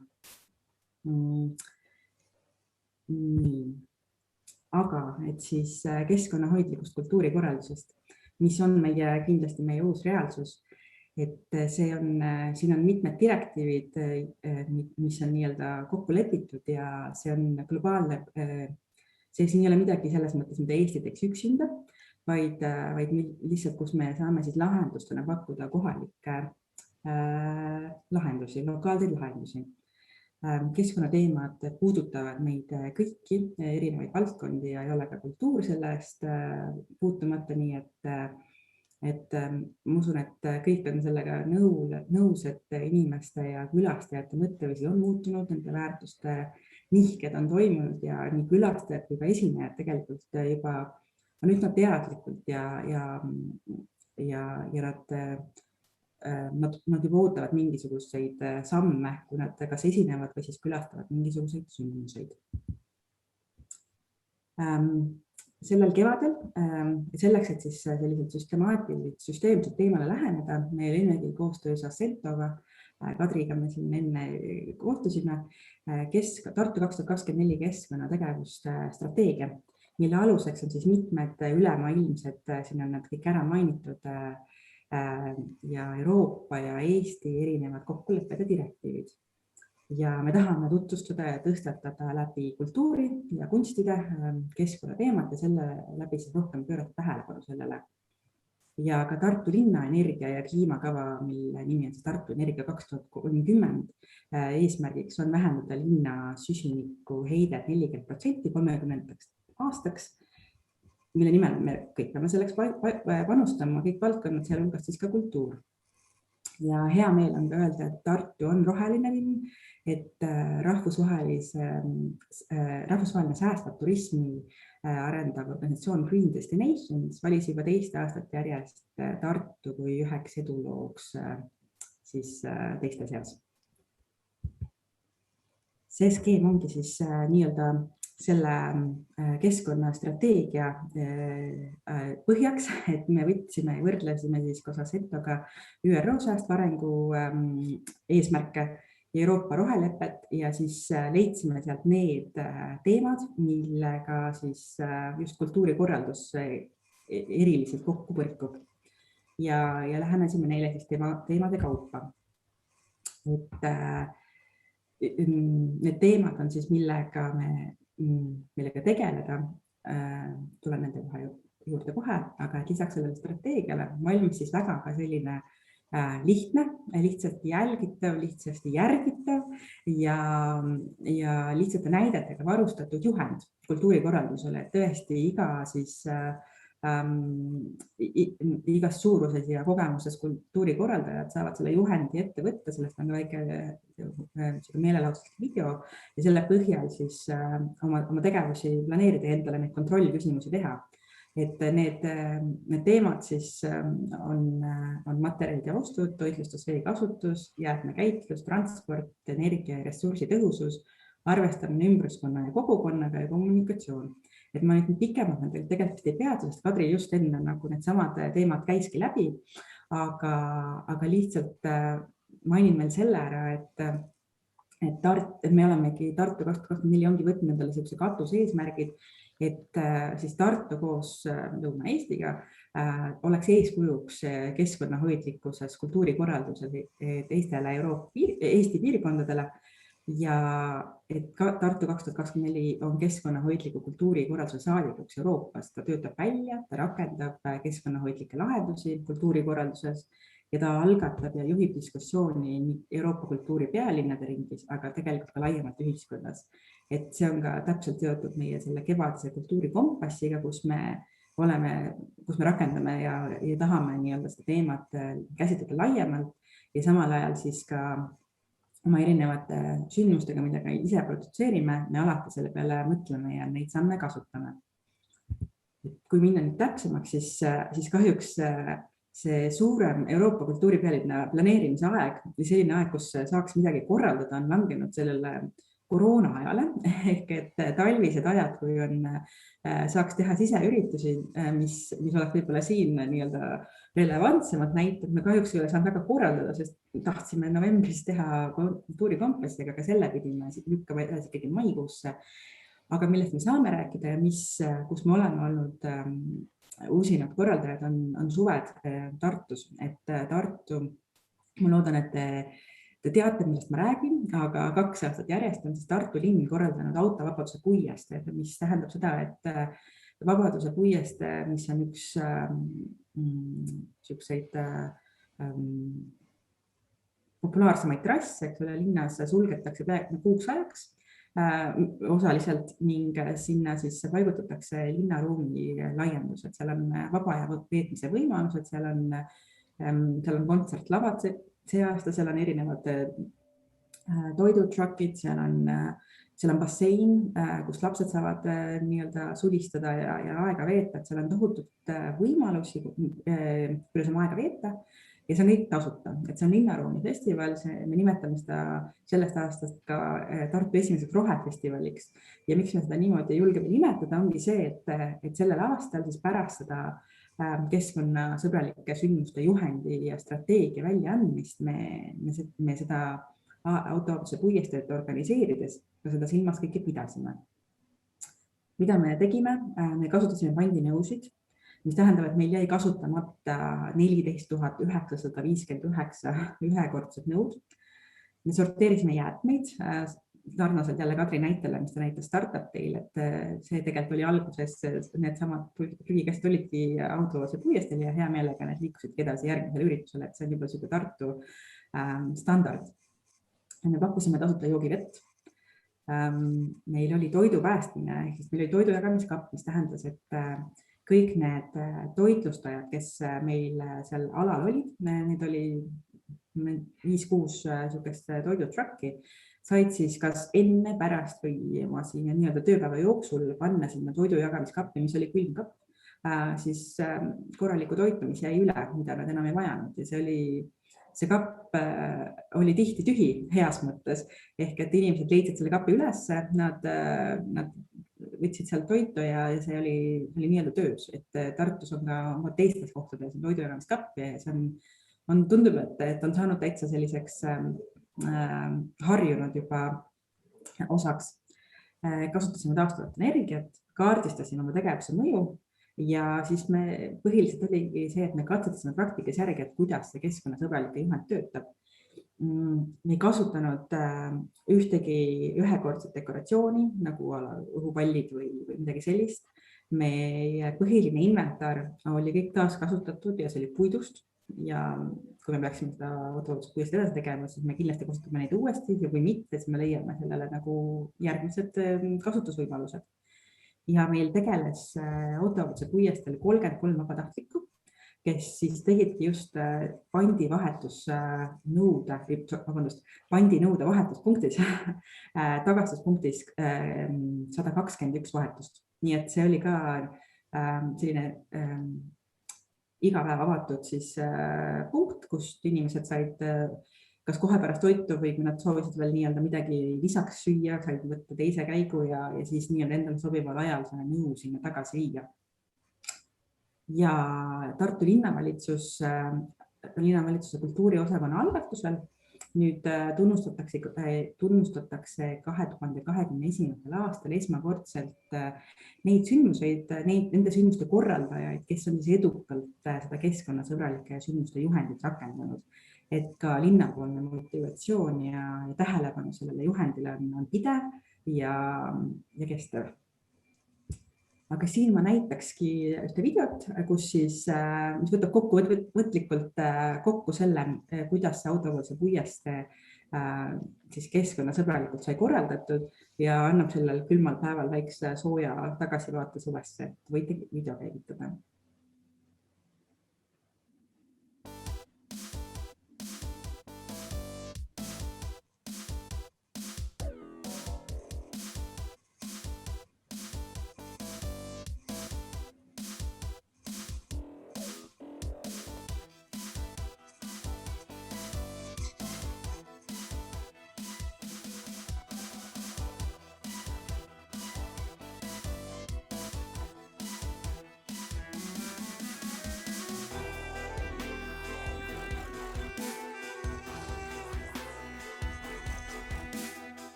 Aga et siis keskkonnahoidlikust kultuurikorraldusest, mis on kindlasti meie uus reaalsus, et siin on mitmed direktiivid, mis on nii-öelda kokku lepitud ja see on globaalne, siin ei ole midagi selles mõttes, mida Eesti teeks üksinda, vaid lihtsalt, kus me saame siis lahendustena pakkuda kohalikke lahendusi, lokaalseid lahendusi. Keskkonnateemad puudutavad meid kõiki erinevaid valdkondi ja ei ole ka kultuur sellest puutumata, nii et ma usun, et kõik on sellega nõus, et inimeste ja külastajate mõtteviisi on muutunud, nende väärtuste nihked on toimunud ja nii külastajad kui ka esinejad tegelikult juba on üsna teadlikult ja nad juba ootavad mingisuguseid samme, kui nad kas esinevad või siis külastavad mingisuguseid sündmuseid. Sellel kevadel, selleks, et siis selliselt süsteemselt teemale läheneda, me lõimegi koostöös Ascentoga, Kadriga me siin enne kohtusime, Tartu 2024 keskkonnategevuste strateegia, mille aluseks on siis mitmed ülemaailmsed, siin on nad kõik ära mainitud, ja Euroopa ja Eesti erinevad kokkulepped ja direktiivid. Ja me tahame tutvustada ja tõstatada läbi kultuuri ja kunstide keskkonnateemat ja selle läbi siis rohkem pöörata tähelepanu sellele. Ja ka Tartu linna energia- ja kliimakava, mille nimi on Tartu Energia 2030, eesmärgiks on vähendada linna süsiniku heidet 40% 30 aastaks, mille nimel me kõik peame selleks panustama, kõik valdkonnad, sealhulgas siis ka kultuur. Ja hea meel on ka öelda, et Tartu on roheline linn, et rahvusvaheline säästvat turismi arendav organisatsioon Green Destinations valis juba teist aastat järjest Tartu kui üheks edulooks siis teiste seas. See skeem ongi siis nii-öelda selle keskkonnastrateegia põhjaks, et me võtsime ja võrdlesime siis koos Ascentoga ÜRO säästva arengu eesmärke ja Euroopa rohelepet ja siis leidsime sealt need teemad, millega siis just kultuurikorraldus eriliselt kokku põrkub ja lähenesime neile siis teemade kaupa. Et need teemad on siis, millega tegeleda, tulen nende juurde kohe, aga lisaks sellele strateegiale valmis siis väga ka selline lihtne, lihtsasti jälgitav, lihtsasti järgitav ja lihtsate näidetega varustatud juhend kultuurikorraldusele, et tõesti igas suuruses ja kogemuses kultuurikorraldajad saavad selle juhendi ette võtta, sellest on väike meelelahutuslik video ja selle põhjal siis oma tegevusi planeerida ja endale neid kontrollküsimusi teha. Et need teemad siis on materjalide ostud, toitlustusvee kasutus, jäätmekäitlus, transport, energia ja ressursitõhusus, arvestamine ümbruskonna ja kogukonnaga ja kommunikatsioon. Et ma nüüd pikemalt tegelikult ei peatu, sest Kadri just enne nagu need samad teemad käiski läbi, aga lihtsalt mainin veel selle ära, et me olemegi Tartu 2024 ongi võtnud endale sellise katuse eesmärgid, et siis Tartu koos Lõuna-Eestiga oleks eeskujuks keskkonnahoidlikkuses kultuurikorraldusel teistele Eesti piirkondadele ja et Tartu 2024 on keskkonnahoidliku kultuurikorralduse saadikuks Euroopas. Ta töötab välja, ta rakendab keskkonnahoidlikke lahendusi kultuurikorralduses ja ta algatab ja juhib diskussiooni Euroopa kultuuri pealinnade ringis, aga tegelikult ka laiemalt ühiskonnas. Et see on ka täpselt seotud meie selle kevadise kultuurikompassiga, kus me rakendame ja tahame nii-öelda seda teemat käsitleda laiemalt ja samal ajal siis ka oma erinevate sündmustega, millega ise produtseerime, me alati selle peale mõtleme ja neid samme kasutame. Kui minna nüüd täpsemaks, siis kahjuks see suurem Euroopa kultuuripealinna planeerimise aeg või selline aeg, kus saaks midagi korraldada, on langenud sellele koroona ajale, ehk et talvised ajad, kui saaks teha siseüritusi, mis oleks võib-olla siin nii-öelda relevantsemad näited, me kahjuks ei ole saanud väga korraldada, sest tahtsime novembris teha kultuurikompassi, aga selle pidime lükkama edasi ikkagi maikuusse. Aga millest me saame rääkida ja kus me oleme olnud uusinad korraldajad on suved Tartus, et Tartu, ma loodan, et te teate, millest ma räägin, aga 2 aastat järjest on siis Tartu linn korraldanud autovabaduse puieste, mis tähendab seda, et vabaduse puieste, mis on üks selliseid populaarsemaid trasse, eks ole, linnas sulgetakse kuuks ajaks osaliselt ning sinna siis paigutatakse linnaruumi laiendused, seal on vaba aja veetmise võimalused, seal on kontsertlavad see aasta, seal on erinevad toidutruckid, seal on seal on bassein, kus lapsed saavad nii-öelda sudistada ja aega veeta, et seal on tohutult võimalusi, kuidas oma aega veeta ja see on kõik tasuta, et see on linnaruumi festival, me nimetame seda sellest aastast ka Tartu esimeseks rohefestivaliks ja miks me seda niimoodi julgeme nimetada, ongi see, et sellel aastal siis pärast seda keskkonnasõbralike sündmuste juhendi ja strateegia väljaandmist me seda autoohutuse puiesteed organiseerides ka seda silmas kõike pidasime. Mida me tegime? Me kasutasime pandinõusid, mis tähendab, et meil jäi kasutamata 14 959 ühekordset nõud. Me sorteerisime jäätmeid, sarnaselt jälle Kadri näitele, mis ta näitas Startup Teil, et see tegelikult oli alguses, needsamad prügikastid olidki autoohutuse puiesteel ja hea meelega need liikusidki edasi järgmisele üritusele, et see on juba selline Tartu standard. Me pakkusime tasuta joogivett. Meil oli toidu päästmine, ehk siis meil oli toidu jagamiskapp, mis tähendas, et kõik need toitlustajad, kes meil seal alal olid, need oli 5-6 sihukest toidutrakki, said siis kas enne, pärast või oma siin nii-öelda tööpäeva jooksul panna sinna toidu jagamiskappi, mis oli külmkapp, siis korraliku toitu, mis jäi üle, mida nad enam ei vajanud ja see kapp oli tihti tühi heas mõttes, ehk et inimesed leidsid selle kapi üles, nad võtsid sealt toitu ja see oli nii-öelda töös, et Tartus on ka teistes kohtades toidujagamiskapp ja see tundub, et on saanud täitsa selliseks harjunud juba osaks. Kasutasime taastuvat energiat, kaardistasime oma tegevuse mõju ja siis me põhiliselt oligi see, et me katsetasime praktikas järgi, et kuidas see keskkonnasõbralike juhend töötab. Me ei kasutanud ühtegi ühekordset dekoratsiooni, nagu õhupallid või midagi sellist. Meie põhiline inventar oli kõik taaskasutatud ja see oli puidust ja kui me peaksime seda autoohutuse puiest edasi tegema, siis me kindlasti kasutame neid uuesti ja kui mitte, siis me leiame sellele nagu järgmised kasutusvõimalused. Ja meil tegeles autoohutuse puiestel 33 vabatahtlikku, kes siis tegidki just pandinõude vahetuspunktis, tagastuspunktis 121 vahetust. Nii et see oli ka selline iga päev avatud siis punkt, kust inimesed said kas kohe pärast toitu või kui nad soovisid veel nii-öelda midagi lisaks süüa, said võtta teise käigu ja siis nii-öelda endale sobival ajal selle nõu sinna tagasi viia. Ja Tartu linnavalitsuse kultuuriosakonna algatusel nüüd tunnustatakse 2021. aastal esmakordselt neid sündmuseid, nende sündmuste korraldajaid, kes on siis edukalt seda keskkonnasõbralike sündmuste juhendit rakendanud. Et ka linnapoolne motivatsioon ja tähelepanu sellele juhendile on pidev ja kestev. Aga siin ma näitakski ühte videot, mis võtab kokkuvõtlikult kokku selle, kuidas see autoohutuse puieste keskkonnasõbralikult sai korraldatud ja annab sellel külmal päeval väikse sooja tagasivaate suvesse. Võite video käivitada.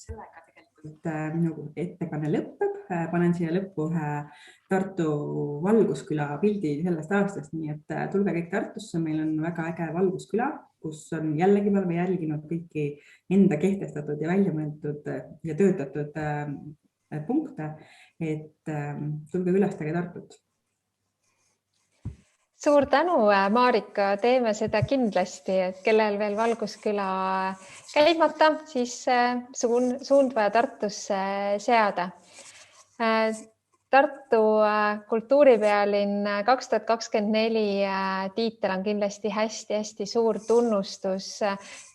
Sellega tegelikult minu ettekanne lõpeb. Panen siia lõppu ühe Tartu valgusküla pildi sellest aastast, nii et tulge kõik Tartusse. Meil on väga äge valgusküla, kus on jällegi oleme jälginud kõiki enda kehtestatud ja välja mõeldud ja töötatud punkte, et tulge ülastage Tartut. Suur tänu, Marika, teeme seda kindlasti, et kellel veel Valgusküla käimata, siis suund vaja Tartusse seada. Tartu kultuuripealinn 2024 tiitel on kindlasti hästi-hästi suur tunnustus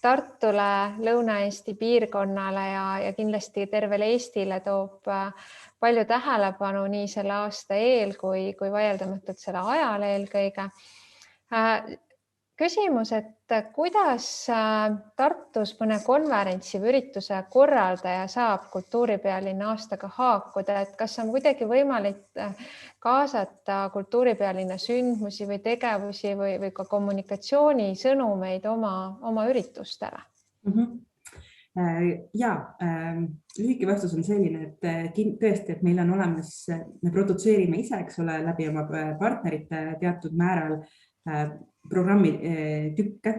Tartule, Lõuna-Eesti piirkonnale ja kindlasti tervele Eestile toob palju tähelepanu nii selle aasta eel kui vaieldamatult selle ajal eelkõige. Küsimus, et kuidas Tartus mõne konverentsi või ürituse korraldaja saab kultuuripealinna aastaga haakuda, et kas on kuidagi võimalik kaasata kultuuripealinna sündmusi või tegevusi või ka kommunikatsioonisõnumeid oma üritustele? Ja lühike vastus on selline, et tõesti, et meil on olemas, me produtseerime ise, eks ole, läbi oma partnerite teatud määral programmi tükke,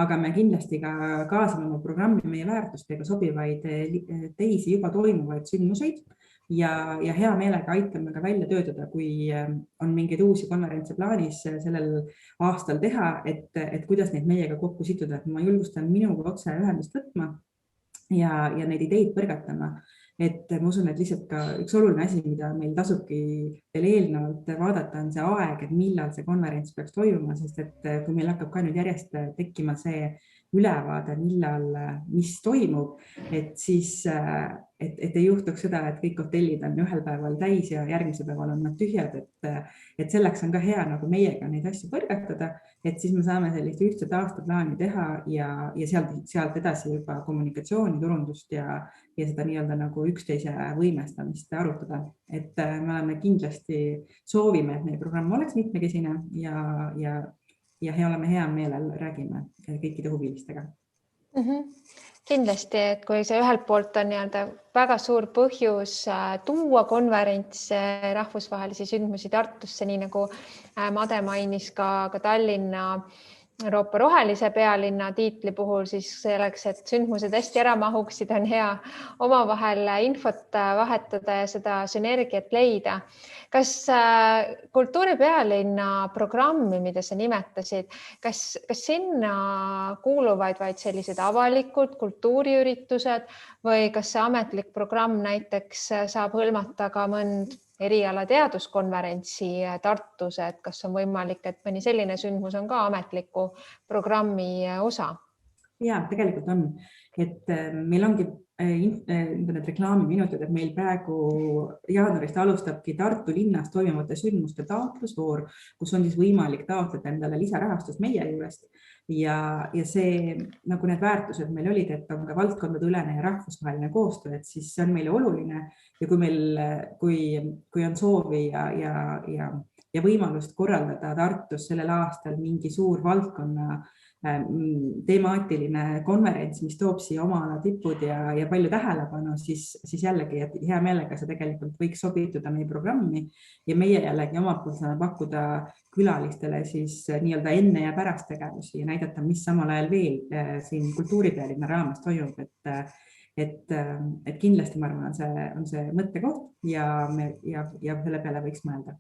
aga me kindlasti ka kaasame oma programmi meie väärtustega sobivaid teisi juba toimuvaid sündmuseid ja hea meelega aitame ka välja töötada, kui on mingeid uusi konverentse plaanis sellel aastal teha, et kuidas neid meiega kokku situda. Ma julgustan minuga otse ühendust võtma ja neid ideid põrgatama. Et ma usun, et lihtsalt ka üks oluline asi, mida meil tasubki veel eelnevalt vaadata, on see aeg, et millal see konverents peaks toimuma, sest et kui meil hakkab ka nüüd järjest tekkima see ülevaade, mis toimub, et siis et ei juhtuks seda, et kõik hotellid on ühel päeval täis ja järgmisel päeval on nad tühjad, et selleks on ka hea nagu meiega neid asju põrgatada, et siis me saame sellist ühtset aastaplaani teha ja sealt edasi juba kommunikatsiooni, turundust ja seda nii-öelda nagu üksteise võimestamist arutada. Et me oleme kindlasti soovime, et meie programm oleks mitmekesine ja oleme hea meelel räägime kõikide huvilistega. Kindlasti, et kui see ühelt poolt on väga suur põhjus tuua konverentse, rahvusvahelisi sündmusi Tartusse, nii nagu Made mainis ka Tallinna Euroopa rohelise pealinna tiitli puhul, siis selleks, et sündmused hästi ära mahuksid, on hea omavahel infot vahetada ja seda sünergiat leida. Kas kultuuripealinna programmi, mida sa nimetasid, kas sinna kuuluvad vaid sellised avalikud kultuuriüritused või kas see ametlik programm näiteks saab hõlmata ka mõnd eriala teaduskonverentsi Tartus, et kas on võimalik, et mõni selline sündmus on ka ametliku programmi osa? Ja, tegelikult on, et meil ongi need reklaamiminutid, et meil praegu jaanuarist alustabki Tartu linnas toimuvate sündmuste taotlusvoor, kus on siis võimalik taotleda endale lisarahastust meie juurest ja see, nagu need väärtused meil olid, et on ka valdkondadeülene ja rahvusvaheline koostöö, et siis see on meile oluline ja kui on soovi ja võimalust korraldada Tartus sellel aastal mingi suur valdkonna temaatiline konverents, mis toob siia oma ala tipud ja palju tähelepanu, siis jällegi, et hea meelega see tegelikult võiks sobituda meie programmi ja meie jällegi omalt poolt saame pakkuda külalistele siis nii-öelda enne ja pärast tegevusi ja näidata, mis samal ajal veel siin kultuuripealinna raames toimub, et kindlasti ma arvan, on see mõttekoht ja selle peale võiks mõelda.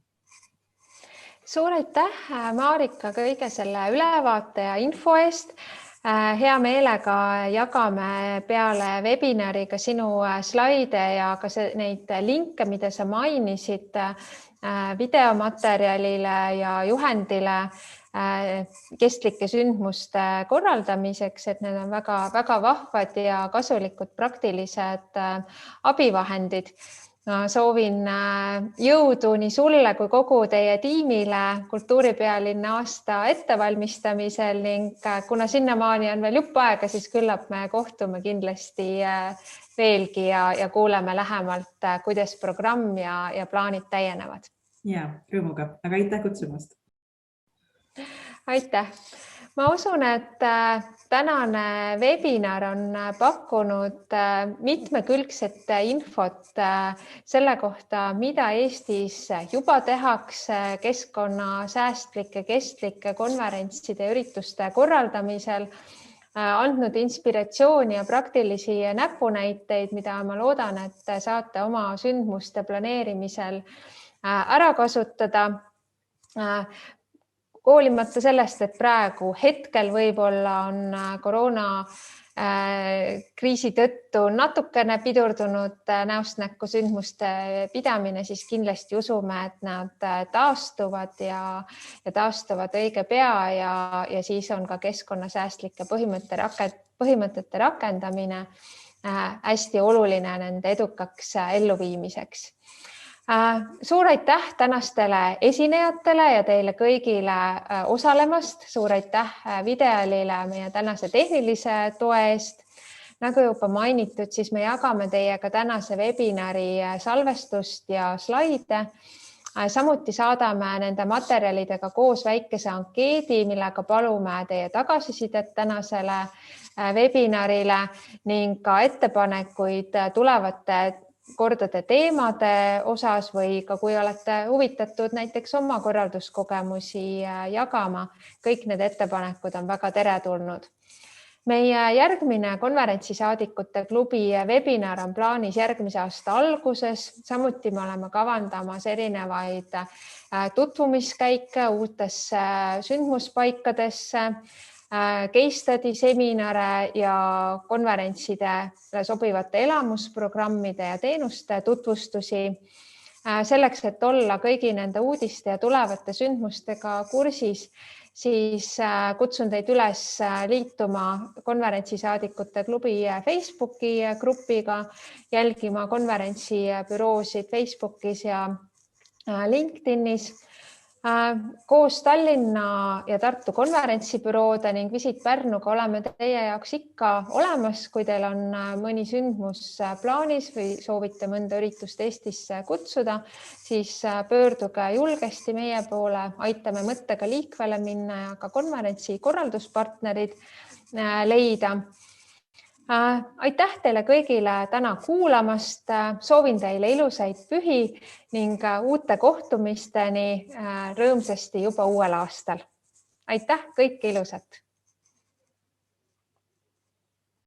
Suur aitäh, Marika, kõige selle ülevaate ja info eest. Hea meelega jagame peale webinari ka sinu slaide ja ka neid linke, mida sa mainisid videomaterjalile ja juhendile kestlike sündmuste korraldamiseks, et need on väga vahvad ja kasulikud praktilised abivahendid. Soovin jõudu nii sulle kui kogu teie tiimile kultuuripealinna aasta ettevalmistamisel ning kuna sinnamaani on veel jupp aega, siis küllap me kohtume kindlasti veelgi ja kuuleme lähemalt, kuidas programm ja plaanid täienevad. Ja, rõõmuga, aga aitäh kutsumast. Aitäh. Ma usun, et tänane webinar on pakkunud mitmekülgset infot selle kohta, mida Eestis juba tehakse keskkonnasäästlike, kestlike konverentside ja ürituste korraldamisel, andnud inspiratsiooni ja praktilisi näpunäiteid, mida ma loodan, et saate oma sündmuste planeerimisel ära kasutada. hoolimata sellest, et praegu hetkel võib-olla on koroona kriisi tõttu natukene pidurdunud näost näkku sündmuste pidamine, siis kindlasti usume, et nad taastuvad ja taastuvad õige pea ja siis on ka keskkonnasäästlike põhimõtete rakendamine hästi oluline nende edukaks elluviimiseks. Suur aitäh tänastele esinejatele ja teile kõigile osalemast. Suur aitäh Videalile meie tänase tehnilise toe eest. Nagu juba mainitud, siis me jagame teiega tänase webinari salvestust ja slaide. Samuti saadame nende materjalidega koos väikese ankeedi, millega palume teie tagasisidet tänasele webinarile ning ka ettepanekuid tulevate kordade teemade osas või ka kui olete huvitatud näiteks oma korralduskogemusi jagama. Kõik need ettepanekud on väga teretulnud. Meie järgmine konverentsisaadikute klubi webinar on plaanis järgmise aasta alguses. Samuti me oleme kavandamas erinevaid tutvumiskäike uutesse sündmuspaikadesse, case study seminare ja konverentside sobivate elamusprogrammide ja teenuste tutvustusi. Selleks, et olla kõigi nende uudiste ja tulevate sündmustega kursis, siis kutsun teid üles liituma konverentsisaadikute klubi Facebooki grupiga, jälgima konverentsibüroosid Facebookis ja LinkedInis. Koos Tallinna ja Tartu konverentsibüroode ning Visit Pärnuga oleme teie jaoks ikka olemas, kui teil on mõni sündmus plaanis või soovite mõnda üritust Eestisse kutsuda, siis pöörduge julgesti meie poole, aitame mõttega liikvele minna ja ka konverentsi korralduspartnerid leida. Aitäh teile kõigile täna kuulamast, soovin teile ilusaid pühi ning uute kohtumisteni rõõmsasti juba uuel aastal. Aitäh, kõike ilusat!